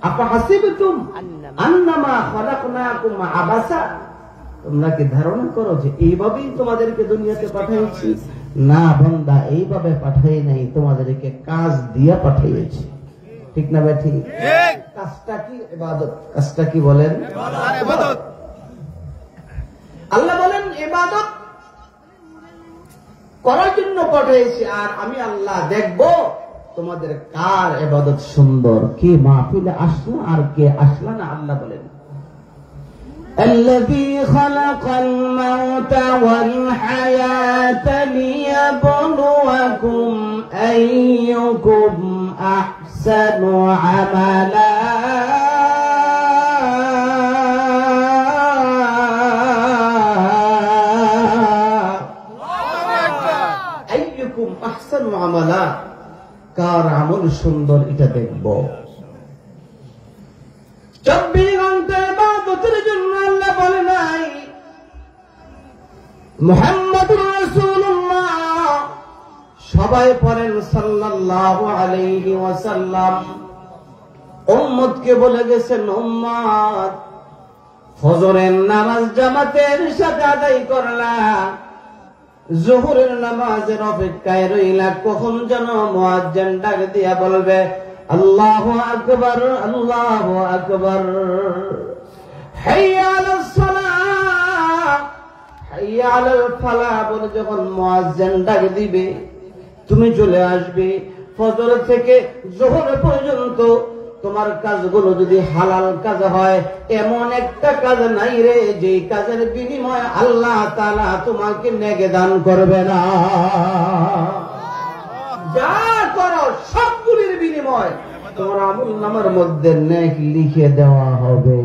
আফাহাসিবতুম আন্নামা খালাকনাকুম আবাসা, তোমরা কি ধারণা করো যে এইভাবেই তোমাদেরকে দুনিয়াতে পাঠিয়েছি? না বান্দা, এইভাবে পাঠাই নাই, তোমাদেরকে কাজ দিয়ে পাঠিয়েছি। ঠিক না ভাই? ঠিক। কাজটা কি? ইবাদত। কাজটা কি বলেন? ইবাদত। আল্লাহ বলেন ইবাদত করার জন্য পাঠিয়েছি, আর আমি আল্লাহ দেখব তোমাদের কার ইবাদত সুন্দর, কে মাহফিলে আসলো আর কে আসলো না। আল্লাহ বলেন الذي خلق الموت والحياة ليبلوكم أيكم أحسن عملا أيكم أحسن عملا কার আমল সুন্দর এটা দেখব। 24 ঘন্টা ইবাদতের জন্য আল্লাহ বলে নাই মুহাম্মদুর রাসূলুল্লাহ সবাই পড়েন সাল্লাল্লাহু আলাইহি ওয়াসাল্লাম। উম্মতকে বলে গেছেন উম্মত ফজরের নামাজ জামাতের সাথে আদায় করলা, যোহরের নামাজের অপেক্ষায় রইলা কখন যেন মুয়াজ্জিন ডাক দিয়া বলবে আল্লাহু আকবার আল্লাহু আকবার, হাইয়া আলাস সালাহ হাইয়া আলাল ফালাহ বলে যখন মুয়াজ্জিন ডাক দিবে তুমি চলে আসবে। ফজর থেকে যোহর পর্যন্ত তোমার কাজগুলো যদি হালাল কাজ হয়, এমন একটা কাজ নাই রে যে কাজের বিনিময়ে আল্লাহ তাআলা তোমাকে নেকি দান করবে না। যা করো সবগুলির বিনিময় তোমার আমলনামার মধ্যে নেকি লিখে দেওয়া হবে।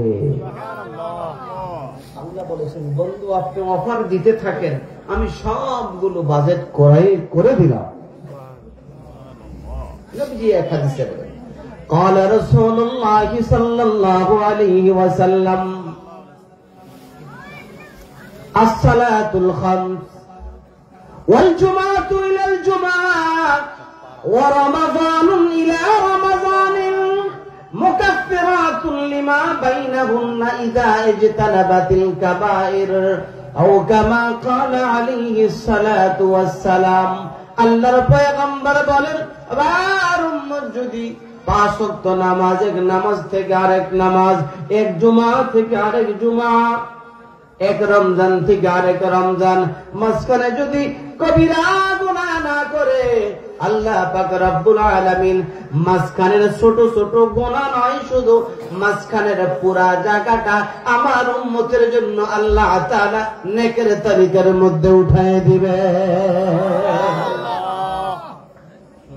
আল্লাহ বলেছেন বন্ধু আপনি অফার দিতে থাকেন, আমি সবগুলো বাজেট করে দিলাম। নবীজি এক হাদিসে বলেন قال رسول الله صلى الله عليه وسلم الصلاة الخمس والجمعة إلى الجمعة ورمضان إلى رمضان مكفرات لما بينهن إذا اجتنبت الكبائر أو كما قال عليه الصلاة والسلام। আল্লাহর পয়গম্বর বলেন আবার উম্মত যদি 5 ওয়াক্ত নামাজ, এক নামাজ থেকে আরেক নামাজ, এক জুমা থেকে আরেক জুমা, এক রমজান থেকে আরেক রমজান, মাঝখানে যদি কবিরা গুনাহ না করে, আল্লাহ পাক রব্বুল আলামিন মাঝখানের ছোট ছোট গুনাহ নয়, শুধু মাঝখানের পুরা জায়গাটা আমার উম্মতের জন্য আল্লাহ তাআলা নেকের তালিকার মধ্যে উঠায় দিবে।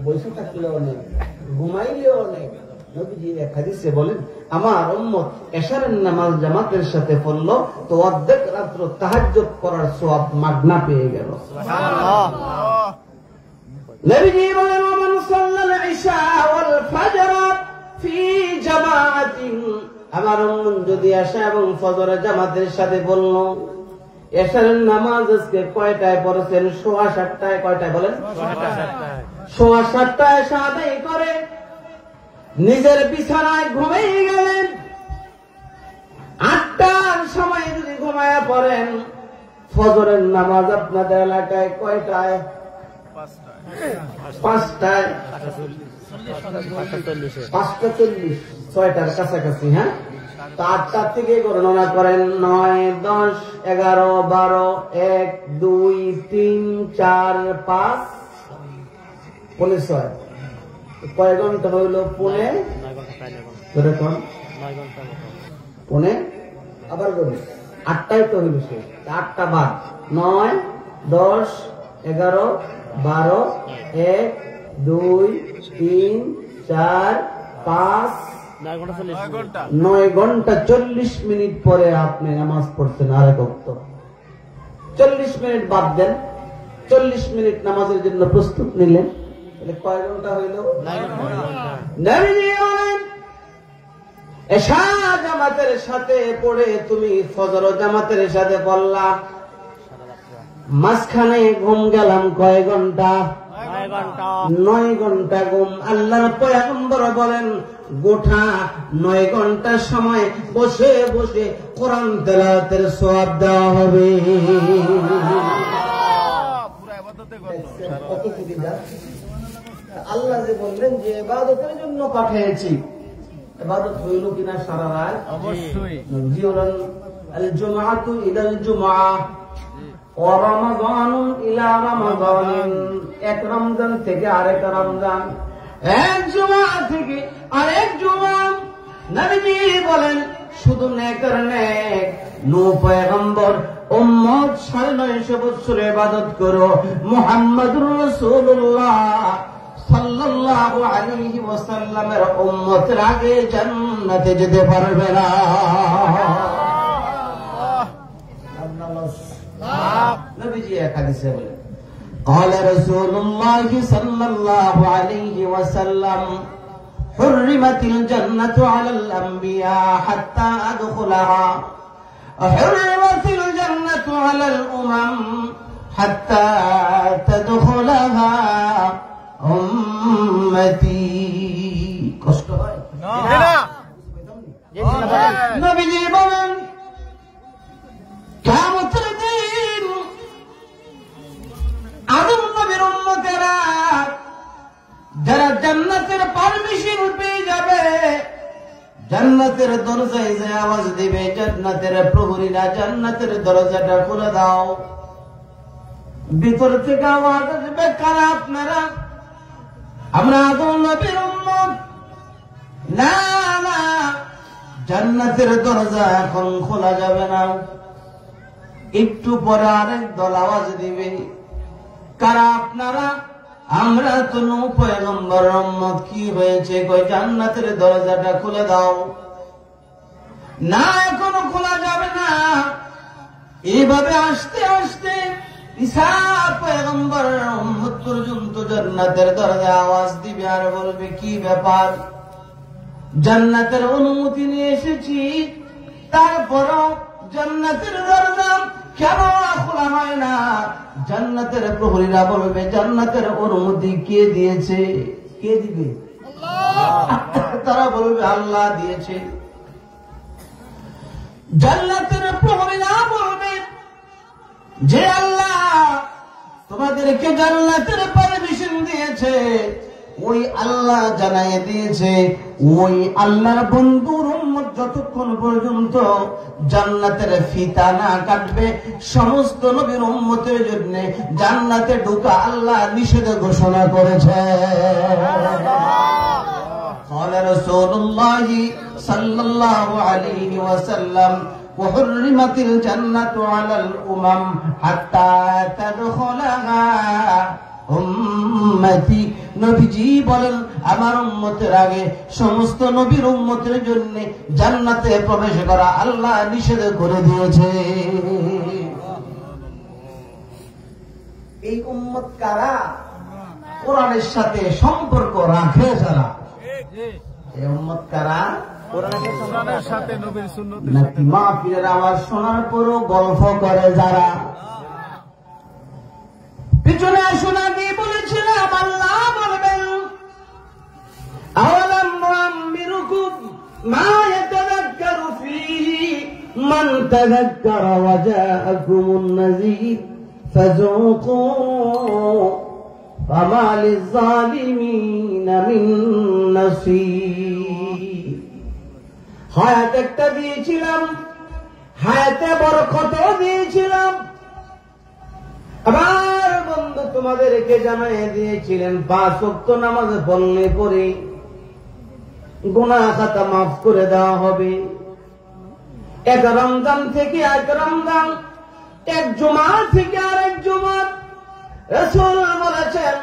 বসে থাকলেও অনেক, ঘুমাইলেও অনেক। নবীজি এক হাদিসে বলেন আমার উম্মত এশারের নামাজ জামাতের সাথে পড়লো তো অর্ধেক রাত্র তাহাজ্জুদ করার সওয়াব মাগনা পেয়ে গেল। সুবহানাল্লাহ। নবীজি বলেন মান সাল্লাল ইশা ওয়াল ফাজর ফি জামাআতিন, আমার উম্মত যদি এশা এবং ফজর জামাতের সাথে পড়লো। এশারের নামাজ আজকে কয়টায় পড়ছেন? 7:15। কয়টায় বলেন? 7:15 এশা আদায় করে নিজের বিছানায় ঘুমিয়ে গেলেন। 8টার সময় যদি ঘুমায়া পড়েন, ফজরের নামাজ আপনাদের এলাকায় কয়টায়? 5টায়। 5:40, 6টার কাছাকাছি। হ্যাঁ, তো 8টা থেকে গণনা করেন 9, 10, 11, 12, 1, 2, 3, 4, 5, 6। কয় ঘন্টা হইল? পৌনে 9 আবার বলি 8টাই তো হইল শেষ। 8টা বাদ 9, 10, 11, 12, 1, 2, 3, 4, 5, 9 ঘন্টা 40 মিনিট পরে আপনি নামাজ পড়ছেন আরেক ওয়াক্ত। 40 মিনিট বাদ দেন, 40 মিনিট নামাজের জন্য প্রস্তুত নিলেন, তাহলে কয় ঘন্টা হইল? 9 ঘন্টা। নবীজি বলেন এশা জামাতের সাথে পড়ে তুমি ফজর জামাতের সাথে পড়লা, মাঝখানে ঘুম গেলাম কয় ঘন্টা? 9 ঘন্টা ঘুম। আল্লাহর পয়গম্বর বলেন গোটা 9 ঘন্টা সময় বসে বসে কোরআন তেলাওয়াতের সওয়াব দেওয়া হবে। আল্লাহ যে বললেন যে ইবাদতের জন্য পাঠিয়েছি, ইবাদত হইল কিনা সারা রাত? অবশ্যই। নজিরুল আল জুমআতু ইলাল জুমআ ওয়া রমাদানু ইলা রমাদান, এক রমজান থেকে আরেক রমজান, এক জুমা থেকে আরেক জুমা নবীজি বলেন শুধু নেকের নেক, নূহ পয়গম্বর উম্মত 950 বছর ইবাদত করো, মুহাম্মদুর রাসূলুল্লাহ সাল্লাল্লাহু আলাইহি ওয়াসাল্লামের উম্মতের আগে জান্নাতে যেতে পারবে না। নবীজি এক হাদিসে বলেন قال رسول الله صلى الله عليه وسلم حرمت الجنة على الأنبياء حتى أدخلها حرمت الجنة على الأمم حتى تدخلها أمتي কষ্ট হয় না নবীজি বলেন কিয়ামতের দিন আদম নবীর উম্মতেরা যারা জান্নাতের পারমিশন পেয়ে যাবে, জান্নাতের দরজায় যে আওয়াজ দিবে, জান্নাতের প্রহরীরা জান্নাতের দরজাটা খুলে দাও, ভিতর থেকে আওয়াজ আসবে, কারা আপনারা? আমরা আদম নবীর উম্মত। না না, জান্নাতের দরজা এখন খোলা যাবে না। একটু পরে আরেক দল আওয়াজ দিবে, কারা আপনারা? আমরা তো নূহ পয়গম্বরের উম্মত। কি হয়েছে? কই জান্নাতের দরজাটা খুলে দাও। না, এখনো খোলা যাবে না। এইভাবে আস্তে আস্তে ঈসা পয়গম্বরের উম্মত পর্যন্ত জান্নাতের দরজা আওয়াজ দিবে আর বলবে, কি ব্যাপার? জান্নাতের অনুমতি নিয়ে এসেছি, তারপরও জান্নাতের দরজা কেন খোলা হয় না? জান্নাতের প্রহরীরা বলবে, জান্নাতের অনুমতি কে দিয়েছে? কে দিবে? তারা বলবে, আল্লাহ দিয়েছে। জান্নাতের প্রহরীরা বলবে, যে আল্লাহ তোমাদেরকে জান্নাতের পারমিশন দিয়েছে, ওই আল্লাহ জানাইয়ে দিয়েছে, ওই আল্লাহর বন্ধুর উম্মত যতক্ষণ পর্যন্ত জান্নাতের ফিতা না কাটবে, সমস্ত নবীর উম্মতের জন্য জান্নাতে ঢোকা আল্লাহ নিষেধ ঘোষণা করেছে। قال رسول الله صلى الله عليه وسلم وحرمت الجنة على الأمم حتى تدخلها উম্মতি। নবীজি বলেন, আমার উম্মতের আগে সমস্ত নবীর উম্মতের জন্য জান্নাতে প্রবেশ করা আল্লাহ নিষেধ করে দিয়েছে। এই উম্মত কারা? কোরআনের সাথে সম্পর্ক রাখে যারা। এই উম্মত কারা? কোরআনের সাথে নবীর সুন্নতের নাকি মাহফিলের আওয়াজ শোনার পরও গল্প করে যারা? পিছনে শোনা দিয়ে বলেছিলাম, আল্লাহ বলবেন, আওয়ালাম নুআম্মিরুকুম মা ইয়াতাযাক্কারু ফীহি মান তাযাক্কারা ওয়া জাআকুমুন নাযীর ফাযূকূ ফামা লিয-যালিমিনা মিন নাসীর। হায়াত একটা দিয়েছিলাম, হায়াতে বরকত দিয়েছিলাম। আবার বন্ধু তোমাদেরকে জানাই দিয়েছিলেন, 5 ওয়াক্ত নামাজ পড়লে পরে গুনাহ খাতা মাফ করে দেওয়া হবে। এক রমজান থেকে এক রমজান, এক জুমা থেকে আরেক জুমা। রাসূল বলেছেন,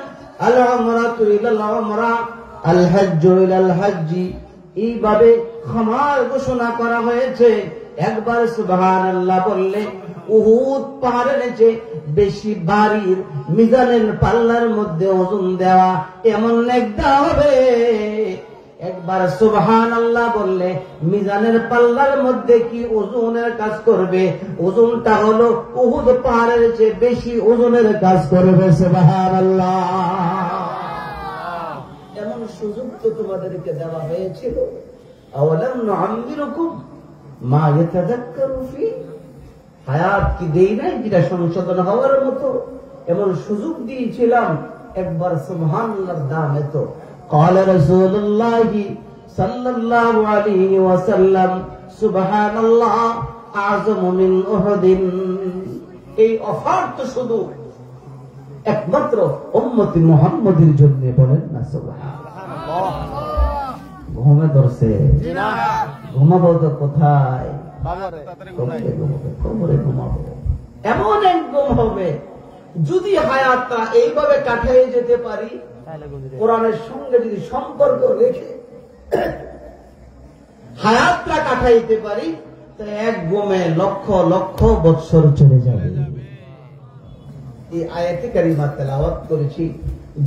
আল উমরাতু ইলাল উমরা, আল হজ্জু ইলাল হজ্জি। এইভাবে ক্ষমার ঘোষণা করা হয়েছে। একবার সুবহানাল্লাহ বললে উহুদ পাহাড়ের নিচে বেশি বাড়ির মিজানের পাল্লার মধ্যে ওজন দেওয়া এমন নেক দেওয়া হবে। একবার সুবহানাল্লাহ বললে মিজানের পাল্লার মধ্যে কি ওজনের কাজ করবে? ওজনটা হলো উহুদ পাহাড়ের চেয়ে বেশি ওজনের কাজ করবে। সুবহানাল্লাহ। এমন সুযোগ তো তোমাদেরকে দেওয়া হয়েছিল। আওয়ালাম নুআম্মিরুকুম মা ইয়াতাযাক্কারু ফী, হায়াত কি দেই নাই যেটা সংশোধন হওয়ার মতো? এমন সুযোগ দিয়েছিলাম। একবার সুবহানাল্লাহর দাম এত। قال رسول الله صلى الله عليه وسلم সুবহানাল্লাহ আযম মিন উহুদ। এই অফার তো শুধু একমাত্র উম্মতি মুহাম্মদের জন্য, বলেন না সুবহানাল্লাহ। ঘুমে ধরছে, ঘুমাবো তো কোথায়? কবরে ঘুমাবো। এমন এক ঘুম হবে যদি হায়াতটা এইভাবে কাটিয়ে যেতে পারি, কোরআনের সঙ্গে যদি সম্পর্ক রেখে হায়াতটা কাটাইতে পারি, তো এক ঘুমে লক্ষ লক্ষ বৎসর চলে যাবে। এই আয়াতে কারিমা তেলাওয়াত করেছি।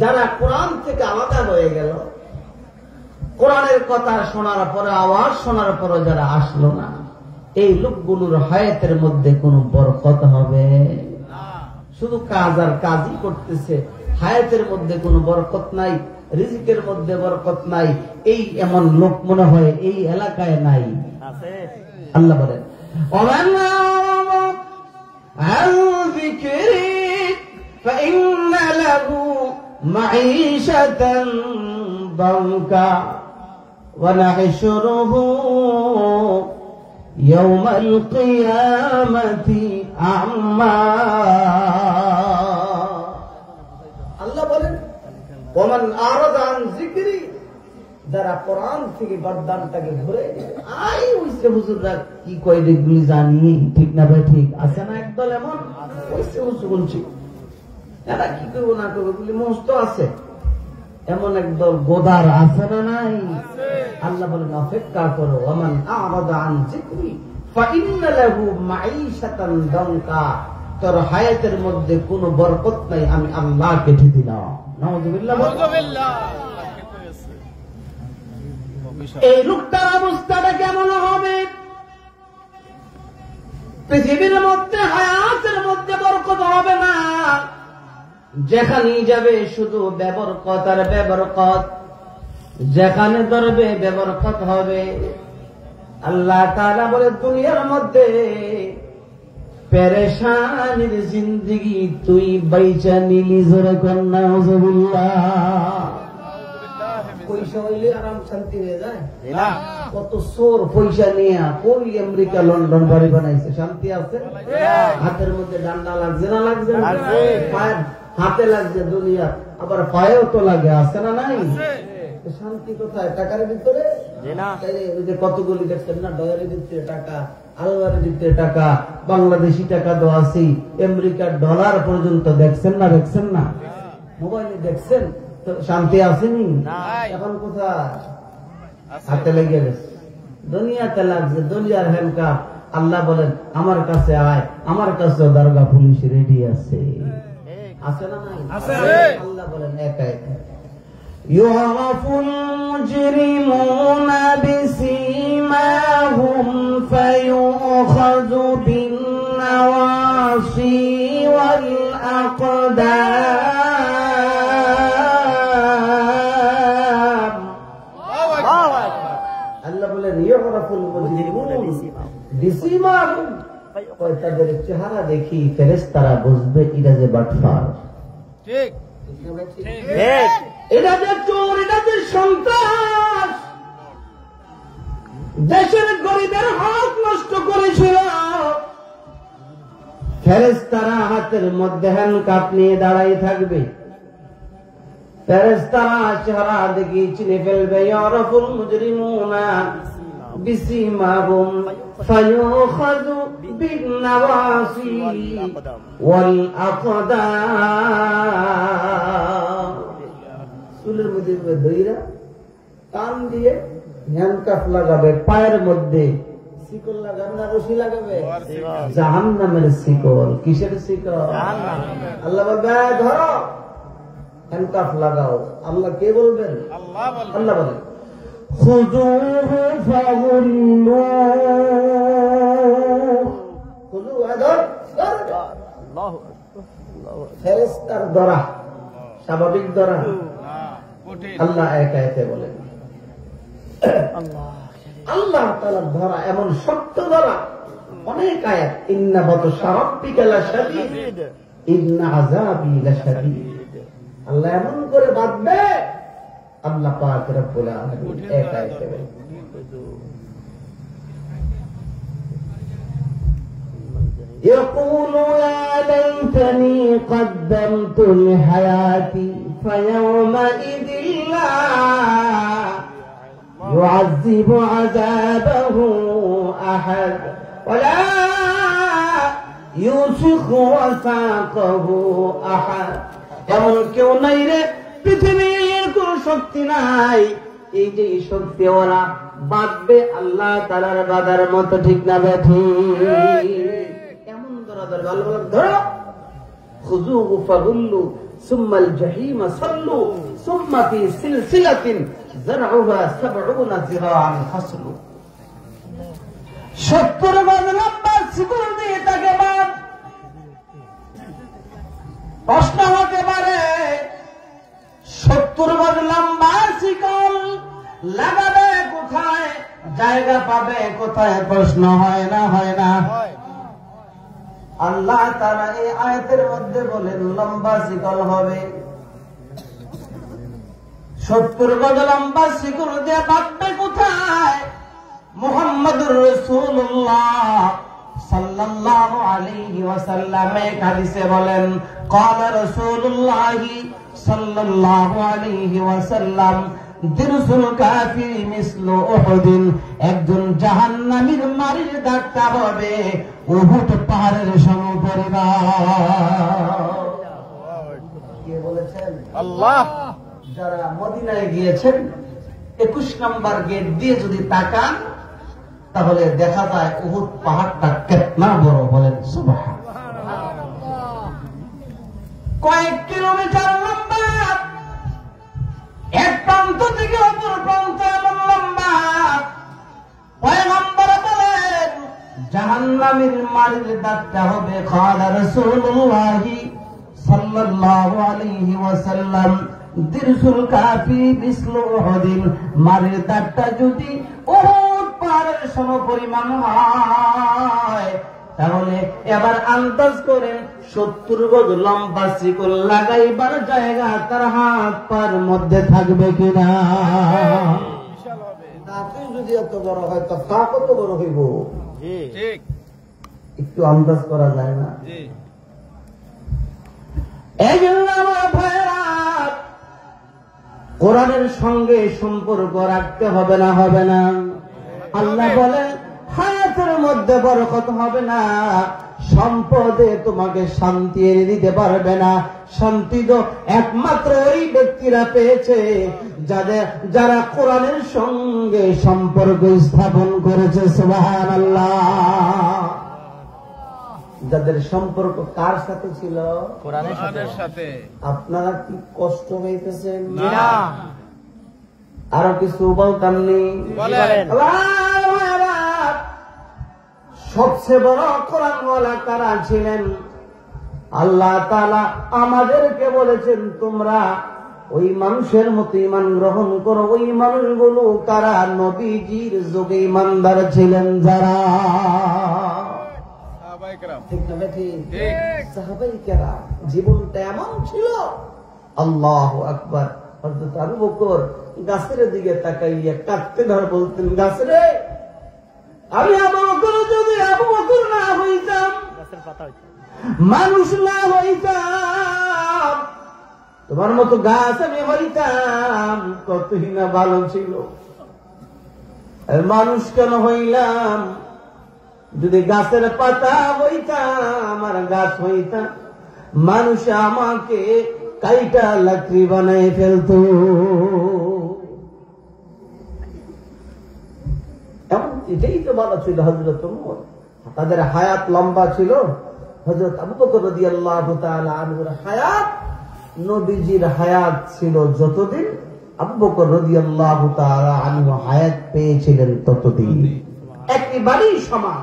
যারা কোরআন থেকে আলাদা হয়ে গেল, কোরআনের কথা শোনার পরে, আওয়াজ শোনার পরে যারা আসলো না, এই লোকগুলোর হায়াতের মধ্যে কোনো বরকত হবে না। শুধু কাজ আর কাজই করতেছে, হায়াতের মধ্যে কোনো বরকত নাই, রিজিকের মধ্যে বরকত নাই। এই এমন লোক মনে হয় এই এলাকায় নাই। আল্লাহ বলেন, ونحشره يوم القيامة أعمى। আল্লাহ বলেন, ওমান আরাদা আন যিকরি, যারা কোরআন থেকে গর্দানটাকে ঘুরে আই ওইসে হুজুররা কি কয় দেখবি জানি, ঠিক না ভাই? ঠিক আছে না? একদল এমন ওইসে হুজুর বলছি, এরা কি করবো না করবো বলি মস্ত আছে, এমন একদল গোদার আছে না নাই? আল্লাহ বলেন, অপেক্ষা করো, ওমান আরাদা আন যিকরি ফাইন্না লাহু মাঈশাতান দানকা, তোর হায়াতের মধ্যে কোনো বরকত নাই, আমি আল্লাহ কেটে দিলাম। নাউযুবিল্লাহ। এই লোকটার অবস্থাটা কেমন হবে? পৃথিবীর মধ্যে হায়াতের মধ্যে বরকত হবে না, যেখানেই যাবে শুধু বেবরকত আর বেবরকত, যেখানে ধরবে বেবরকত হবে। আল্লাহ তাআলা বলে, দুনিয়ার মধ্যে পেরেশানির জিন্দেগি তুই বাইচা নিলি, জোরে কর নাউযুবিল্লাহ। পয়সা হইলে আরাম শান্তি হয়ে যায় না? কত চোর পয়সা নিয়ে কই আমেরিকা লন্ডন বাড়ি বানাইছে, শান্তি আছে? হাতের মধ্যে ডান্ডা লাগছে না? লাগছে না? পায়ের হাতে লাগছে দুনিয়া, আবার পায়েও তো লাগে, আছে না নাই? শান্তি কোথায়? টাকার ভিতরে? ওই যে কতগুলি দেখছেন না, ডলারের ভিতরে টাকা, আলমারির ভিতরে টাকা, বাংলাদেশি টাকা তো আছেই, আমেরিকার ডলার পর্যন্ত দেখছেন না? দেখছেন না? মোবাইলে দেখছেন? তো শান্তি আসেনি? এখন কোথায়? হাতে লেগে গেছে, দুনিয়াতে লাগছে, দুনিয়ার হ্যান্ডকাপ। আল্লাহ বলেন, আমার কাছে আয়, আমার কাছে দরগা পুলিশ রেডি আছে, আছে না নাই? আল্লাহ বলেন, একা একা। ইউরাফুল মুজরিমুনা বিসীমাহুম ফায়ুখাযু বিন নাওয়াসি ওয়াল আকদাম। আল্লাহ বলেন, ইউরাফুল মুজরিমুনা বিসীমাহুম, তাদের চেহারা দেখি ফেরেশতারা বুঝবে এরা যে বাটপার, ঠিক, এটা যে চোর, এটা যে সন্ত্রাস, দেশের গরিবের হক নষ্ট করেছিল। ফেরেশতারা হাতের মধ্যে হ্যান্ডকাপ নিয়ে দাঁড়াই থাকবে, ফেরেশতারা চেহারা দেখি চিনে ফেলবে। ইয়ারাফুল মুজরিমুনা বিসীমাহুম ফায়ুখাযু বিন নাওয়াসি ওয়াল আকদাম। চুলের মধ্যে দইরা টান দিয়ে হ্যান্ডকাফ লাগাবে, পায়ের মধ্যে শিকল লাগাবে না রশি লাগাবে? জাহান্নামের শিকল। কিসের শিকল? আল্লাহ বলবে, ধরো হ্যান্ডকাফ লাগাও। আল্লাহ কে বলবেন? আল্লাহ বলেন, খুযুহু ফাগুল্লুহ, খুযু আদর ফেরেশতার ধরা, স্বাভাবিক ধরা। আল্লাহ একা একা বলেন, আল্লাহ তাআলার ধরা এমন শক্ত ধরা, অনেক আয়াত। ইন্না বাতশা রাব্বিকা লাশাদীদ ইন্না আযাবি লাশাদীদ। আল্লাহ এমন করে বাঁধবে, আল্লাহ পাক রব্বুল আলামিন একা একা বলেন। يقول يا ليتني قدمت لحياتي فيومئذ لا يعذب عذابه أحد ولا يوثق وثاقه أحد এমন কেউ নাই রে পৃথিবীর কোন শক্তি নাই এই যে শক্তি ওরা বাঁধবে আল্লাহ তাআলার বাঁধার মতো, ঠিক না বেঠিক? এমন ধরা ধরো খুযুহু ফাগুল্লু সুম্মাল জাহিম সাল্লু সুম্মা ফি সিলসিলাতিন যারউহা 70 যিরাআন ফাসলু। 70 গজ লম্বা শিকল দিয়ে তাকে বাঁধ। প্রশ্ন হতে পারে 70 গজ লম্বা শিকল লাগাবে কোথায়, জায়গা পাবে কোথায়? প্রশ্ন হয় না? হয় না? আল্লাহ তাআলা এই আয়াতের মধ্যে বলেন লম্বা শিকল হবে। 70 গজ লম্বা শিকল দিয়ে বাঁধবে কোথায়? মুহাম্মদুর রাসূলুল্লাহ সাল্লাল্লাহু আলাইহি ওয়াসাল্লাম এক হাদিসে বলেন, ক্বালা রাসূলুল্লাহ সাল্লাল্লাহু আলাইহি ওয়াসাল্লাম দিরসুল কাফির মিসলু উহুদিন, একজন জাহান্নামীর মারির দাগটা হবে উহুদ পাহাড়ের সমপরিমাণ। কে বলেছেন? আল্লাহ। যারা মদিনায় গিয়েছেন 21 নম্বর গেট দিয়ে যদি তাকান তাহলে দেখা যায় উহুদ পাহাড়টা কেতনা বড়, বলেন সুবহানাল্লাহ। কয়েক কিলোমিটার লম্বা, এক প্রান্ত থেকে অপর প্রান্ত এমন লম্বা। পয়গম্বর বলেন জাহান্নামীর মারির দাগটা হবে, ক্বালা রাসূলুল্লাহ সাল্লাল্লাহু আলাইহি ওয়াসাল্লাম দিরসুল কাফি মিসলু উহুদিন, মারির দাগটা যদি উহুদ পাহাড়ের সমপরিমাণ হয় তাহলে এবার আন্দাজ করেন 70 গজ লম্বা শিকল লাগাইবার জায়গা তার হাত পার মধ্যে থাকবে কিনা? দাঁতই যদি এত বড় হয় তো পা কত বড় হইব? ঠিক, একটু আন্দাজ করা যায় না? জি। এই জন্য আমার ভাইরা কোরআনের সঙ্গে সম্পর্ক রাখতে হবে না? হবে না? আল্লাহ বলেন হায়াতের মধ্যে বরকত হবে না, সম্পদে তোমাকে শান্তি এনে দিতে পারবে না। শান্তি তো একমাত্র ওই ব্যক্তিরা পেয়েছে যারা কোরআনের সঙ্গে সম্পর্ক স্থাপন করেছে। সুবহানাল্লাহ। যাদের সম্পর্ক কার সাথে ছিল? কোরআনের সাথে। আপনারা কি কষ্ট হইতেছেন? না। আরো কিছু বলতামনি? বলেন। সবচেয়ে বড় কোরআনওয়ালা কারা ছিলেন? আল্লাহ তাআলা আমাদেরকে বলেছেন তোমরা ওই মানুষের মতো ঈমান গ্রহণ করো। ওই মানুষগুলো কারা? নবীজির যুগে ঈমানদার ছিলেন যারা। সাহাবায়ে কেরাম। ঠিক না ঠিক? ঠিক। সাহাবায়ে কেরাম জীবনটা এমন ছিল, আল্লাহু আকবার। হযরত আবু বকর গাছের দিকে তাকাইয়া কাঁদতে ধরে বলতেন, গাছরে আমি আবু বকর যদি আবু বকর না হইতাম, মানুষ না হইতাম, তোমার মতো গাছ আমি হইতাম, কতই না ভালো ছিল। মানুষ কেন হইলাম? যদি গাছের পাতা হইতাম আর গাছ হইতাম, মানুষ আমাকে কাইটা লাকড়ি বানাই ফেলত। এমন এটাই তো ভালো ছিল হযরত ওমর। তাদের হায়াত লম্বা ছিল। হযরত আবু বকর রাদিয়াল্লাহু তাআলা আনহুর হায়াত নবীজির হায়াত ছিল যতদিন, আবু বকর রাদিয়াল্লাহু তাআলা আনহু হায়াত পেয়েছিলেন ততদিন। একেবারেই সমান।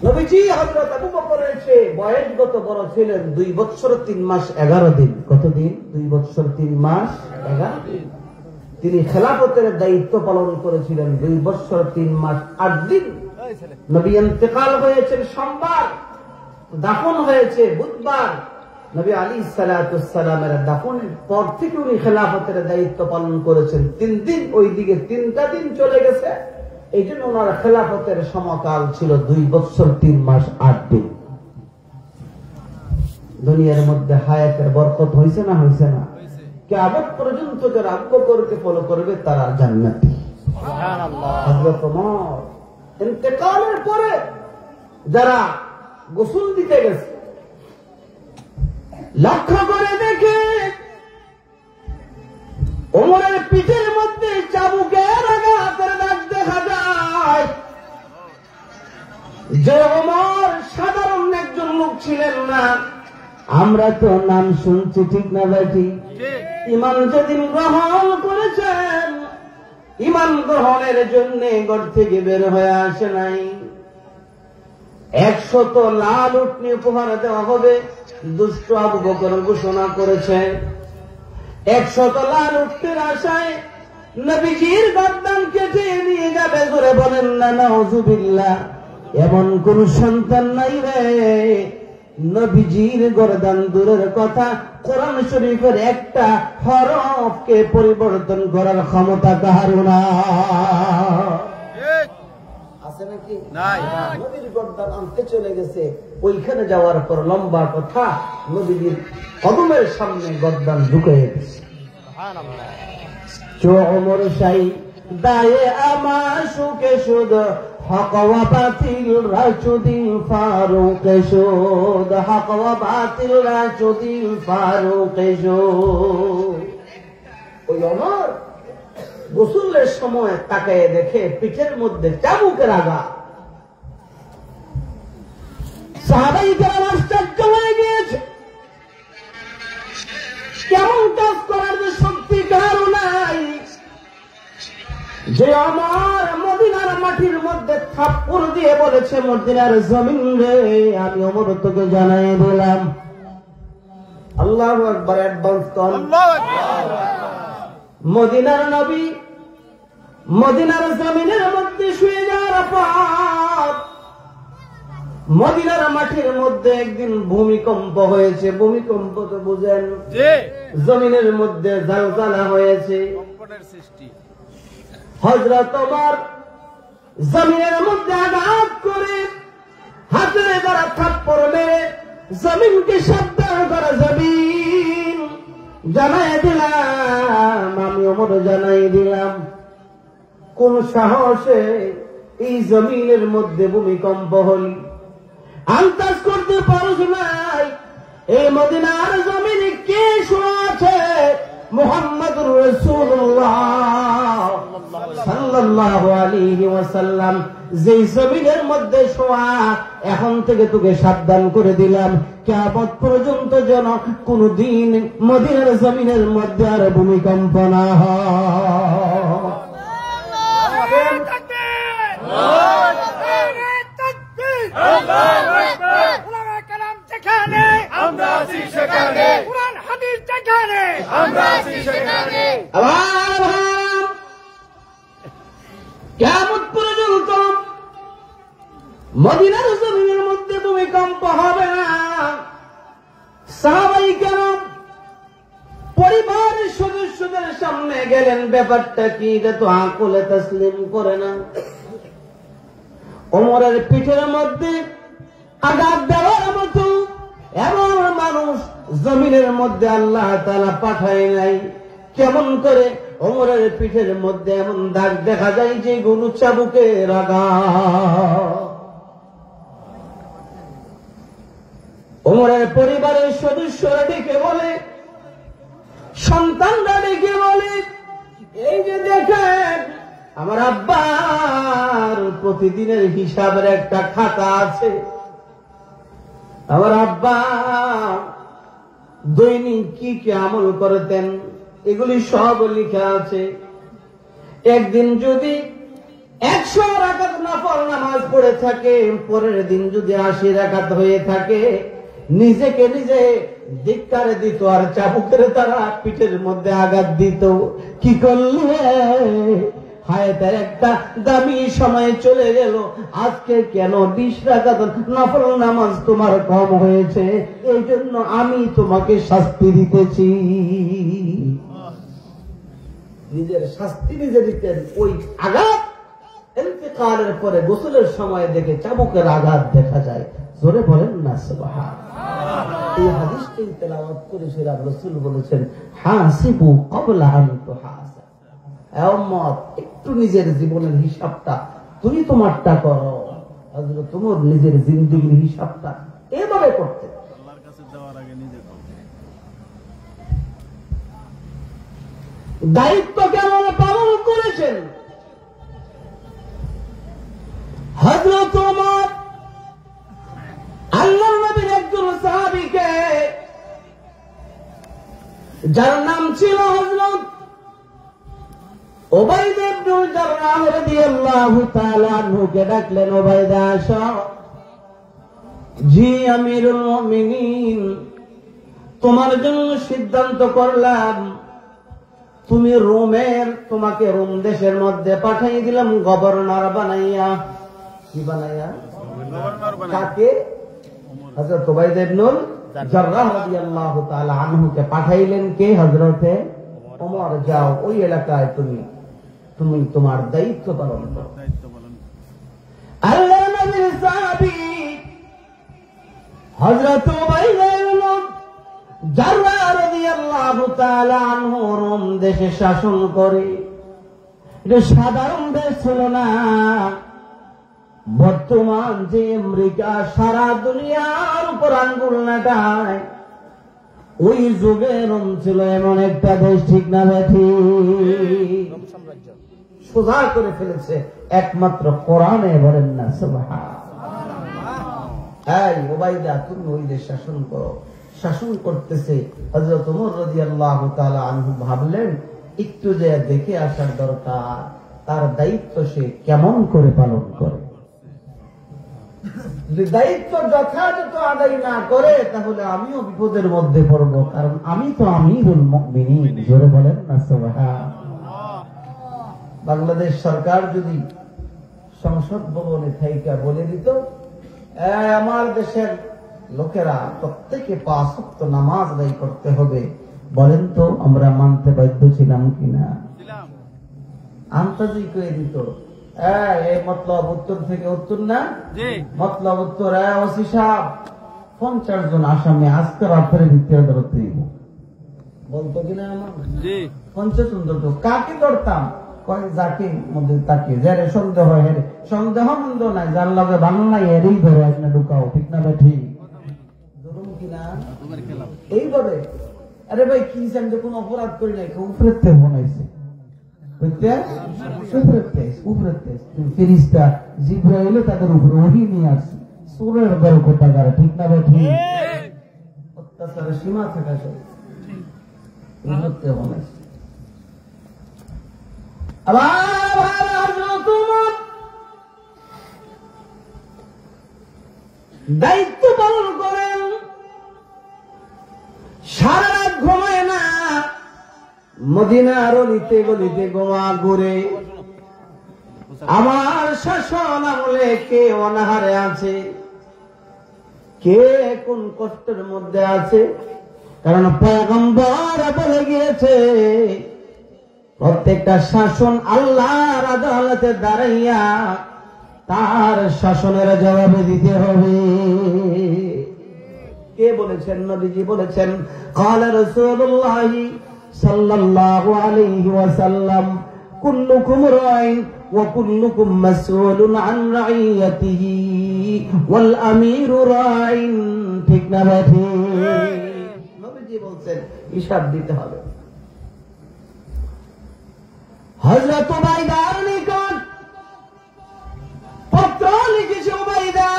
নবীজি হযরত আবু বকরের চেয়ে বয়সগত বড় ছিলেন 2 বছর 3 মাস 11 দিন। কতদিন? 2 বছর 3 মাস 11 দিন। তিনি খেলাফতের দায়িত্ব পালন করেছিলেন 2 বছর 3 মাস 8 দিন। নবী ইন্তেকাল হয়েছেন সোমবার, দাফন হয়েছে বুধবার। নবী আলাইহিস সালাতু ওয়াস সালামের দাফনের পর থেকে উনি খেলাফতের দায়িত্ব পালন করেছেন 3 দিন। ওইদিকে 3টা দিন চলে গেছে, এই জন্য ওনার খেলাফতের সমকাল ছিল 2 বছর 3 মাস 8 দিন। দুনিয়ার মধ্যে হায়াতের বরকত হয়েছে না? হয়েছে না? কিয়ামত পর্যন্ত যারা আবু বকরকে ফলো করবে তারা জান্নাতি। হযরত ওমর ইন্তেকালের পরে যারা গোসল দিতে গেছে, লক্ষ্য করে দেখে ওমরের পিঠের মধ্যে চাবুকের আঘাতের দাগ দেখা যায়। যে ওমর সাধারণ একজন লোক ছিলেন না, আমরা তো নাম শুনছি ঠিক না বেটি? ইমান যেদিন গ্রহণ করেছেন, ইমান গ্রহণের জন্য ঘর থেকে বের হয়ে আসে নাই। 100 লাল উটনি উপহার দেওয়া হবে, দুষ্ট আবু বকর ঘোষণা করেছে। 100 লাল উটনির আশায় নবীজির গর্দান কেটে নিয়ে যাবে। জোরে বলেন না নাউজুবিল্লাহ। এমন কোন সন্তান নাই রে নবীজির গর্দান দূরের কথা, কোরআন শরীফের একটা হরফকে পরিবর্তন করার ক্ষমতা কাহারও না। আছে নাকি? নবীর গর্দান আনতে চলে গেছে, ওইখানে যাওয়ার পর লম্বা কথা, নবীজির কদমের সামনে গর্দান ঢুকে গেছে। ওমর শাহী দায়ে আমার সুখে শুধ হক ওয়া বাতিল রাশুদিল ফারুক শুধ, হক ওয়া বাতিল রাশুদিল ফারুক শুধ। ওই ওমর গোসলের সময় তাকায় দেখে পিঠের মধ্যে চাবুকের আঘাত। সাহাবায়ে কেরাম আশ্চর্য হয়ে গিয়েছে, কেমন কাজ করার যে শক্তি কারও নাই। যে আমার মদিনার মাটির মধ্যে থাপ্পড় দিয়ে বলেছে, মদিনার জমিন রে আমি ওমর তোকে জানাই দিলাম। আল্লাহু আকবার, অ্যাডভান্স কর। মদিনার নবী মদিনার জমিনের মধ্যে শুয়ে যাওয়ার পর মদিনার মাটির মধ্যে একদিন ভূমিকম্প হয়েছে। ভূমিকম্প তো বুঝেন, জমিনের মধ্যে জালজালা হয়েছে। হযরত ওমর জমিনের মধ্যে আঘাত করে হাতে দ্বারা থাপ্পড় মেরে জমিনকে সাবধান করা, জমিন জানাই দিলাম, আমি ওমর জানাই দিলাম, কোন সাহসে এই জমিনের মধ্যে ভূমিকম্প হল? আন্দাজ করতে পারছ নাই এই মদিনার জমিনে কে শোয়া আছে? মুহাম্মদুর রাসূলুল্লাহ সাল্লাল্লাহু আলাইহি ওয়াসাল্লাম যেই জমিনের মধ্যে শোয়া। এখন থেকে তোকে সাবধান করে দিলাম, কিয়ামত পর্যন্ত যেন কোনদিন মদিনার জমিনের মধ্যে আর ভূমিকম্প না হয়। আমরা আছি সেখানে, কুরআন হাদিস যেখানে আমরা আছি সেখানে। কিয়ামত পর্যন্ত মদিনার জমিনের মধ্যে ভূমিকম্প হবে না। সাহাবায়ে কেরাম পরিবারের সদস্যদের সামনে গেলেন, ব্যাপারটা কি? এটা তো আকলে তাসলিম করে না। ওমরের পিঠের মধ্যে আঘাত দেওয়ার মতো এমন মানুষ জমিনের মধ্যে আল্লাহ তাআলা পাঠায় নাই। কেমন করে ওমরের পিঠের মধ্যে এমন দাগ দেখা যায় যে গরু চাবুকের আঘাত। ওমরের পরিবারের সদস্যরা ডেকে বলে, সন্তানরা ডেকে বলে, এই যে দেখেন আমার আব্বার প্রতিদিনের হিসাবের একটা খাতা আছে। আমার আব্বা দৈনিক কি কি আমল করতেন এগুলি সব লেখা আছে। একদিন যদি 100 রাকাত নফল নামাজ পড়ে থাকে, পরের দিন যদি 80 রাকাত হয়ে থাকে, নিজেকে নিজে ধিক্কারে দিত আর চাবুকের তারা পিঠের মধ্যে আঘাত দিত। কি করলে? হায়, তার একটা দামি সময় চলে গেল। আজকে কেন 20 রাকাত নফল নামাজ তোমার কম হয়েছে, এই জন্য আমি তোমাকে শাস্তি দিতেছি। নিজের শাস্তি নিজে দিতেন। ওই আঘাত ইন্তেকালের পরে গোসলের সময় দেখে চাবুকের আঘাত দেখা যায়। জোরে বলেন না সুবহানাল্লাহ। এই হাদিসটি তেলাওয়াত করেছিলেন রাসূল বলেছেন, হাসিবু ক্বাবলা আন তুহাসাব। এ উম্মত, একটু নিজের জীবনের হিসাবটা তুমি তোমারটা করো। হযরত ওমর নিজের জিন্দেগীর হিসাবটা এভাবে করতে, আল্লাহর কাছে যাওয়ার আগে নিজে দায়িত্ব কেমন পালন করেছেন। হযরত ওমর আল্লাহর নবীর একজন সাহাবীকে, যার নাম ছিল হযরত উবাইদা ইবনে জাররাহ রাদিয়াল্লাহু তাআলা আনহুকে ডাকলেন, উবাইদা আসো। জি আমিরুল মুমিনিন, তোমার জন্য সিদ্ধান্ত করলাম, তুমি তোমাকে রোম দেশের মধ্যে পাঠিয়ে দিলাম গভর্নর বানাইয়া। কি বানাইয়া? কাকে? হযরত উবাইদা ইবনে জাররাহ রাদিয়াল্লাহু তাআলা আনহুকে পাঠাইলেন কে? হযরতে ওমর। যাও ওই এলাকায় তুমি তোমার দায়িত্ব পালন করো। আল্লাহর নবীর সাহাবী হযরত উবাইদা ইবনে জাররাহ রাদিয়াল্লাহু তাআলা আনহু রোম দেশে শাসন করে। এটা সাধারণ দেশ ছিল না। বর্তমান যে আমেরিকা সারা দুনিয়ার উপর আঙ্গুল নাটায়, ওই যুগে রোম ছিল এমন একটা দেশ, ঠিক না বেঠি? সোজা করে ফেলেছে একমাত্র কোরআনে, বলেন না সুবহানাল্লাহ। এই উবাইদা, তুমি ওই দেশ শাসন করো। শাসন করতেছে হযরত ওমর রাদিয়াল্লাহু তাআলা আনহু ভাবলেন, একটু যে দেখে আসার দরকার, তার দায়িত্ব সে কেমন করে পালন করে। যদি দায়িত্ব যথাযথ আদায় না করে, তাহলে আমিও বিপদের মধ্যে পড়ব, কারণ আমি তো আমিরুল মুমিনিন। জোরে বলেন না সুবহানাল্লাহ। বাংলাদেশ সরকার যদি সংসদ ভবনে থাইকা বলে দিত, আমার দেশের লোকেরা প্রত্যেকে 5 ওয়াক্ত নামাজ আদায় করতে হবে, বলেন তো আমরা মানতে বাধ্য ছিলাম কিনা? আন্তাজি করে দিত, এই মতলব উত্তর থেকে উত্তর না, মতলব উত্তর। ওসি সাহেব, 50 জন আসামি আজকে রাতের ভিতরে ধরতে দিব, বলতো কিনা? আমার 50 জন ধরতো। কাকে ধরতাম? যাকে মধ্যে তাকে যারে সন্দেহ হয়, হেরে সন্দেহ মন্দ নাই, যার লগে ভালো নাই এরই ধরো, না ঢুকাও, ঠিক না বেঠি? ধরুন কিনা এইভাবে। আরে ভাই, কি আমি তো কোনো অপরাধ করি নাই, উপরের থেকে বানাইছে, ফেরেশতা জিবরাইল তাদের উপরে ওহী নিয়ে আসছে, সূরের দল কোথাকার, ঠিক না বেঠি? অত্যাচারের সীমা থাকা চাই, বানাইছে। দায়িত্ব পালন করেন, সারা রাত ঘুমায় না, মদিনার অলিতে গলিতে গোয়া ঘুরে। আমার শাসন আমলে কে অনাহারে আছে, কে কোন কষ্টের মধ্যে আছে, কারণ পয়গম্বর বলে গিয়েছে প্রত্যেকটা শাসন আল্লাহর আদালতে দাঁড়াইয়া তার শাসনের জবাব দিতে হবে। কে বলেছেন? নবীজি বলেছেন, قال رسول الله صلى الله عليه وسلم كلكم راع وكلكم مسؤول عن رعيته والامير راع। ঠিক না বেঠি? নবীজি বলেছেন হিসাব দিতে হবে। হযরত উবাইদার নিকট পত্র লিখেছে, উবাইদা,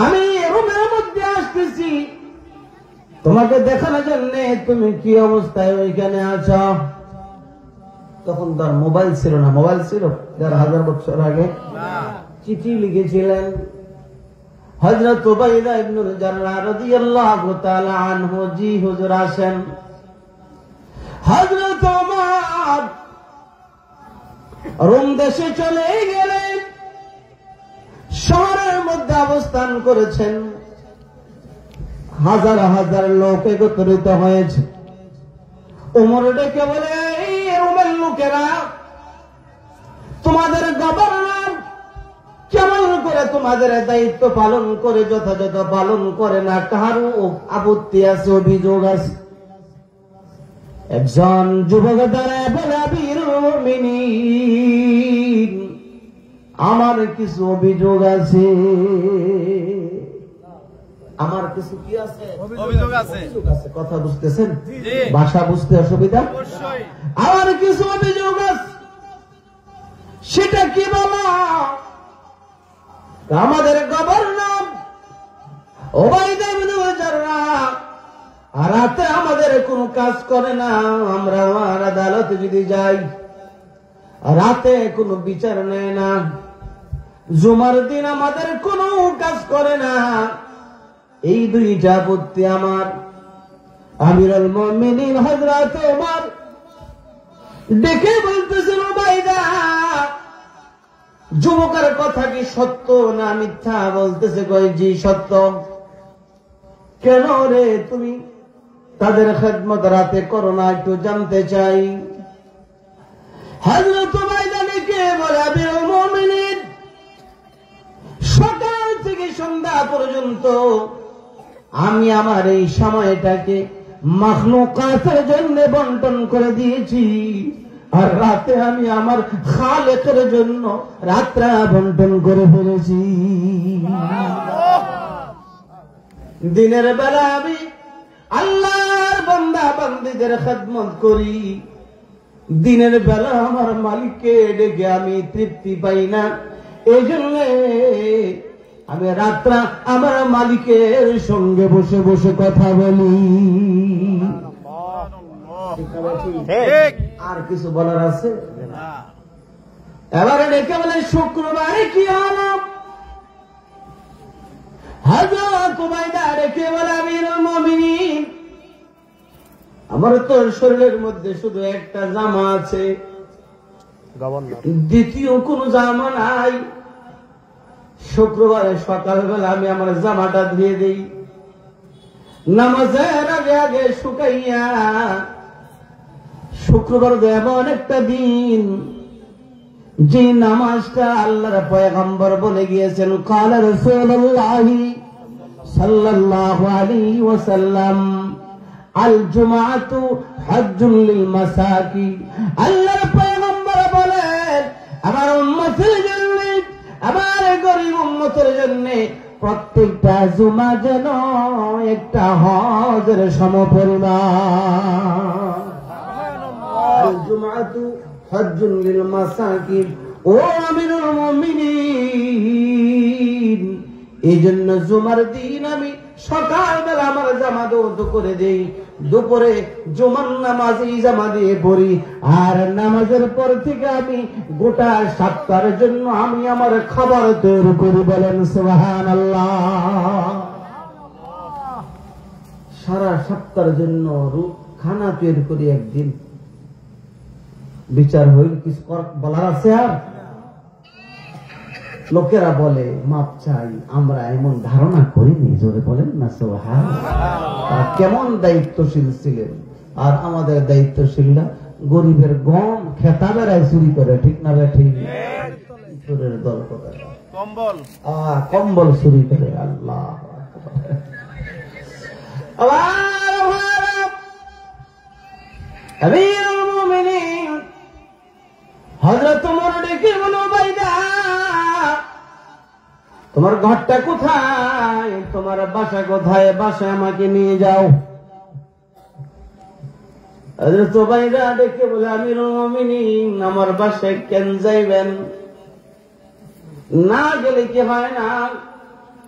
আমি রোমের মধ্যে আসতেছি তোমাকে দেখানোর জন্য, তুমি কি অবস্থায় ওইখানে আছো। তখন তার মোবাইল ছিল না। মোবাইল ছিল 1000 বছর আগে। চিঠি লিখেছিলেন। হযরত উবাইদা ইবনে জাররাহ রাদিয়াল্লাহু তাআলা আনহু, জি হুজুর আসেন। হযরত ওমর রোম দেশে চলে গেলেন, শহরের মধ্যে অবস্থান করেছেন। হাজার হাজার লোক একত্রিত হয়েছে। ওমর ডেকে বলে, এই রোমের লোকেরা, তোমাদের গভর্নর কেমন আমল করে তোমাদের দায়িত্ব পালন করে যথাযথ পালন করে না, কারো আপত্তি আছে, অভিযোগ আছে? একজন যুবক দ্বারা বলে, আমিরুল মুমিনিন, আমার কিছু অভিযোগ আছে। আমার কিছু কি আছে? অভিযোগ আছে। কথা বুঝতেছেন? ভাষা বুঝতে অসুবিধা? আমার কিছু অভিযোগ আছে। সেটা কি বলো? আমাদের গভর্নর ওবায়দা ইবনে জাররাহ রাতে আমাদের কোনো কাজ করে না। আমরা আর আদালতে যদি যাই, রাতে কোনো বিচার নেয় না। জুমার দিন আমাদের কোনো কাজ করে না। এই দুইটা আপত্তি আমার। আমিরুল মুমিনিন হযরত ওমর ডেকে বলতেছেন, ওবায়দা, যুবকের কথা কি সত্য না মিথ্যা? বলতেছে, কই জি সত্য। কেন রে তুমি তাদের খেদমত রাতে করো না, একটু জানতে চাই। হযরত ওবায়দা ডেকে বলে, আমিরুল মুমিনিন, সকাল থেকে সন্ধ্যা পর্যন্ত আমি আমার এই সময়টাকে মাখলুকাতের জন্য বন্টন করে দিয়েছি, আর রাতে আমি আমার খালেকের জন্য রাত্রা বন্টন করে ফেলেছি। দিনের বেলা আমি আল্লাহর বান্দা বান্দীদের খেদমত করি, দিনের বেলা আমার মালিককে ডেকে আমি তৃপ্তি পাই না। এই জন্য আমি রাত্রা আমার মালিকের সঙ্গে বসে বসে কথা বলি। আর কিছু বলার আছে? এবারে ডেকে বলে, শুক্রবারে কি হলো? হযরত ওবায়দা ডেকে বলে, আমিরুল মুমিনিন, আমার তো শরীরের মধ্যে শুধু একটা জামা আছে, দ্বিতীয় কোন জামা নাই। শুক্রবারে সকালবেলা আমি আমার জামাটা ধুয়ে দিই, নামাজের আগে আগে শুকাইয়া। শুক্রবার এমন একটা দিন যে নামাজটা আল্লাহর পয়গম্বর বলে গিয়েছেন, ক্বালা রাসূলুল্লাহি সাল্লাল্লাহু আলাইহি ওয়াসাল্লাম, আল জুমআতু হজ্জুল লিল মাসাকিন। আল্লাহর পয়গম্বর বলেন, আমার উম্মতের জন্য, আমার গরীব উম্মতের জন্য প্রত্যেকটা জুমা যেন একটা হজের সমপরিমাণ। আল জুমআতু হজ্জুল লিল মাসাকিন। ও আমিরুল মুমিনিন, এই জন্য জুমার দিন আমি সকালবেলা আমার জামা দৌত করে দেই, দুপুরে জুমার নামাজ এই জামা দিয়ে পড়ি, আর নামাজের পর থেকে আমি গোটা সপ্তাহের জন্য আমি আমার খাবার তৈরি করি। বলেন সুবহানাল্লাহ। সারা সপ্তাহের জন্য খানা তৈরি করি একদিন। বিচার হইল, কিছু বলার আছে? আর লোকেরা বলে মাপ চাই, আমরা এমন ধারণা করিনি। জোরে বলেন না সুবহানাল্লাহ। কেমন দায়িত্বশীল ছিলেন। আর আমাদের দায়িত্বশীলরা গরিবের গম খেতা বেড়ায় চুরি করে, ঠিক না বে? ঠিক। চোরের দল কোথায়? কম্বল চুরি করে। আল্লাহ আমিরুল মুমিনিন হযরত ওমর ডেকে বলে, ওবায়দা, তোমার ঘরটা কোথায়? তোমার বাসা কোথায়? বাসায় আমাকে নিয়ে যাও। হযরত ওবায়দা ডেকে বলে, আমিরুল মুমিনিন, আমার বাসায় কেন যাইবেন? না গেলে কি হয় না?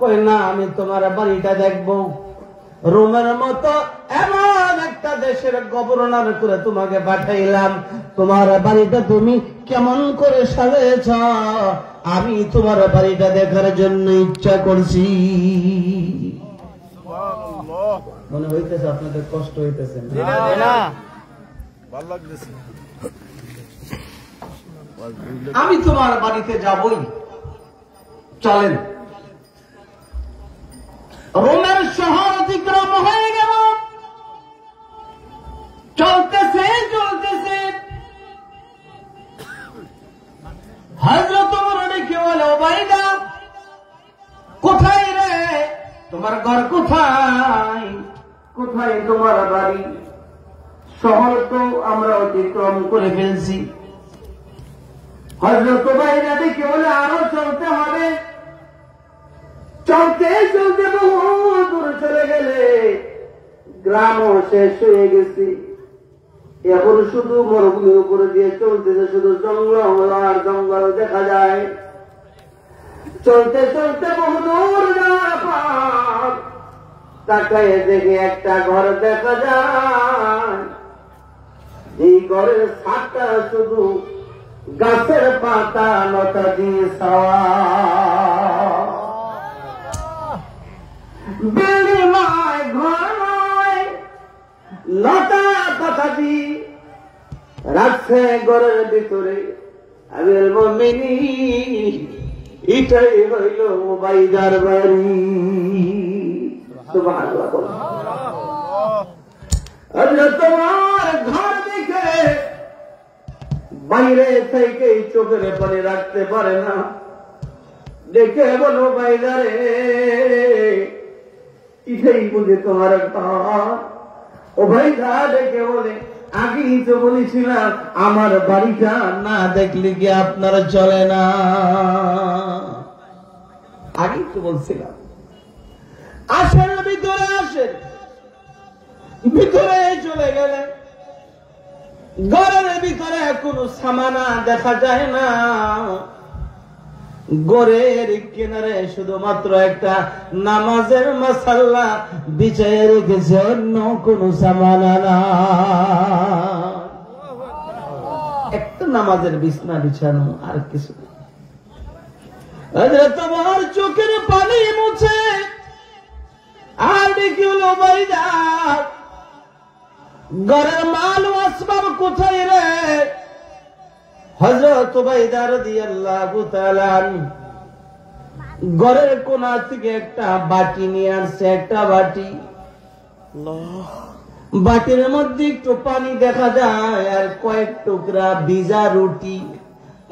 কই না, আমি তোমার বাড়িটা দেখবো। রোমের মতো এমন একটা দেশের গভর্নর করে তোমাকে পাঠাইলাম, তোমার বাড়িটা তুমি কেমন করে সাজাইছ, আমি তোমার বাড়িটা দেখার জন্য ইচ্ছা করছি। মনে হইতেছে আপনাদের কষ্ট হইতেছে না? আমি তোমার বাড়িতে যাবই, চলেন। রোমের শহর অতিক্রম হয়ে গেল, চলতেছে চলতেছে। হযরত ওমর ডেকে বলে, ওবায়দা, ভাই কোথায় তোমার বাড়ি? শহর তো আমরা অতিক্রম করে ফেলছি। হযরত উবাইদা দেখে বলে আরো চলতে হবে। চলতে চলতে বহু দূর চলে গেলে গ্রামও শেষ হয়ে গেছে। এখন শুধু মরুভূমির উপরে দিয়ে চলতেছে, শুধু জঙ্গল আর জঙ্গল দেখা যায়। চলতে চলতে বহু দূর যাওয়ার পর তাকায় দেখে একটা ঘর দেখা যায়। এই ঘরের ছাদটা শুধু গাছের পাতা লতা দিয়ে ছাওয়া। বিল্ডিং নয়, ঘর নয়, লতা পাতা দিয়ে রাখছে ঘরের ভিতরে। আমিরুল মুমিনিন, এটাই হইল উবাইদার বাড়ি। সুবহানাল্লাহ। তোমার ঘর দেখে বাইরে থেকে চোখের পানি রাখতে পারে না। দেখে বলো বাইদারে, এটাই বুঝে তোমার ঘর। ও ভাইদা দেখে বলে, আগেই তো বলেছিলাম আমার বাড়িটা না দেখলে কি আপনার চলে না। আগেই তো বলছিলাম। আসেন ভিতরে, আসেন। ভিতরে চলে গেলে ঘরের ভিতরে কোনো সামানা দেখা যায় না। ঘরের কিনারে শুধুমাত্র একটা নামাজের মাসাল্লা বিছাইয়ে রেখেছে, অন্য কোনো সামানা না। একটা নামাজের বিছনা বিছানো, আর কিছু না। তোমার চোখের পানি মুছে আর দেখি হলো বাইদা, ঘরের মাল আসবাব কোথায় রে? হযরত উবাইদা রাদিয়াল্লাহু তাআলা ঘরের কোণা থেকে একটা বাটি নিয়ে আসছে। একটা বাটি, বাটির মধ্যে একটু পানি দেখা যায় আর কয়েক টুকরা ভিজা রুটি।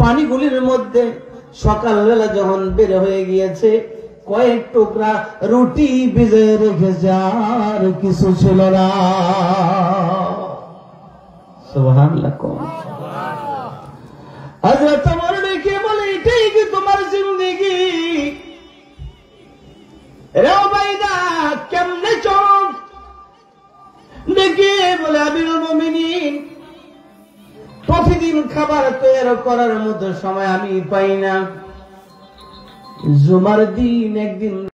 পানিগুলির মধ্যে সকালবেলা যখন বের হয়ে গিয়েছে কয়েক টুকরা রুটি ভিজে রেখেছে, আর কিছু ছিল না। সুবহানাল্লাহ। হযরত ওমর দেখে বলে, এটাই কি তোমার জিন্দেগি? রে উবাইদা, কেমনে চল? দেখে বলে, আমিরুল মুমিনিন, প্রতিদিন খাবার তৈরি করার মতো সময় আমি পাই না। জুমার দিন একদিন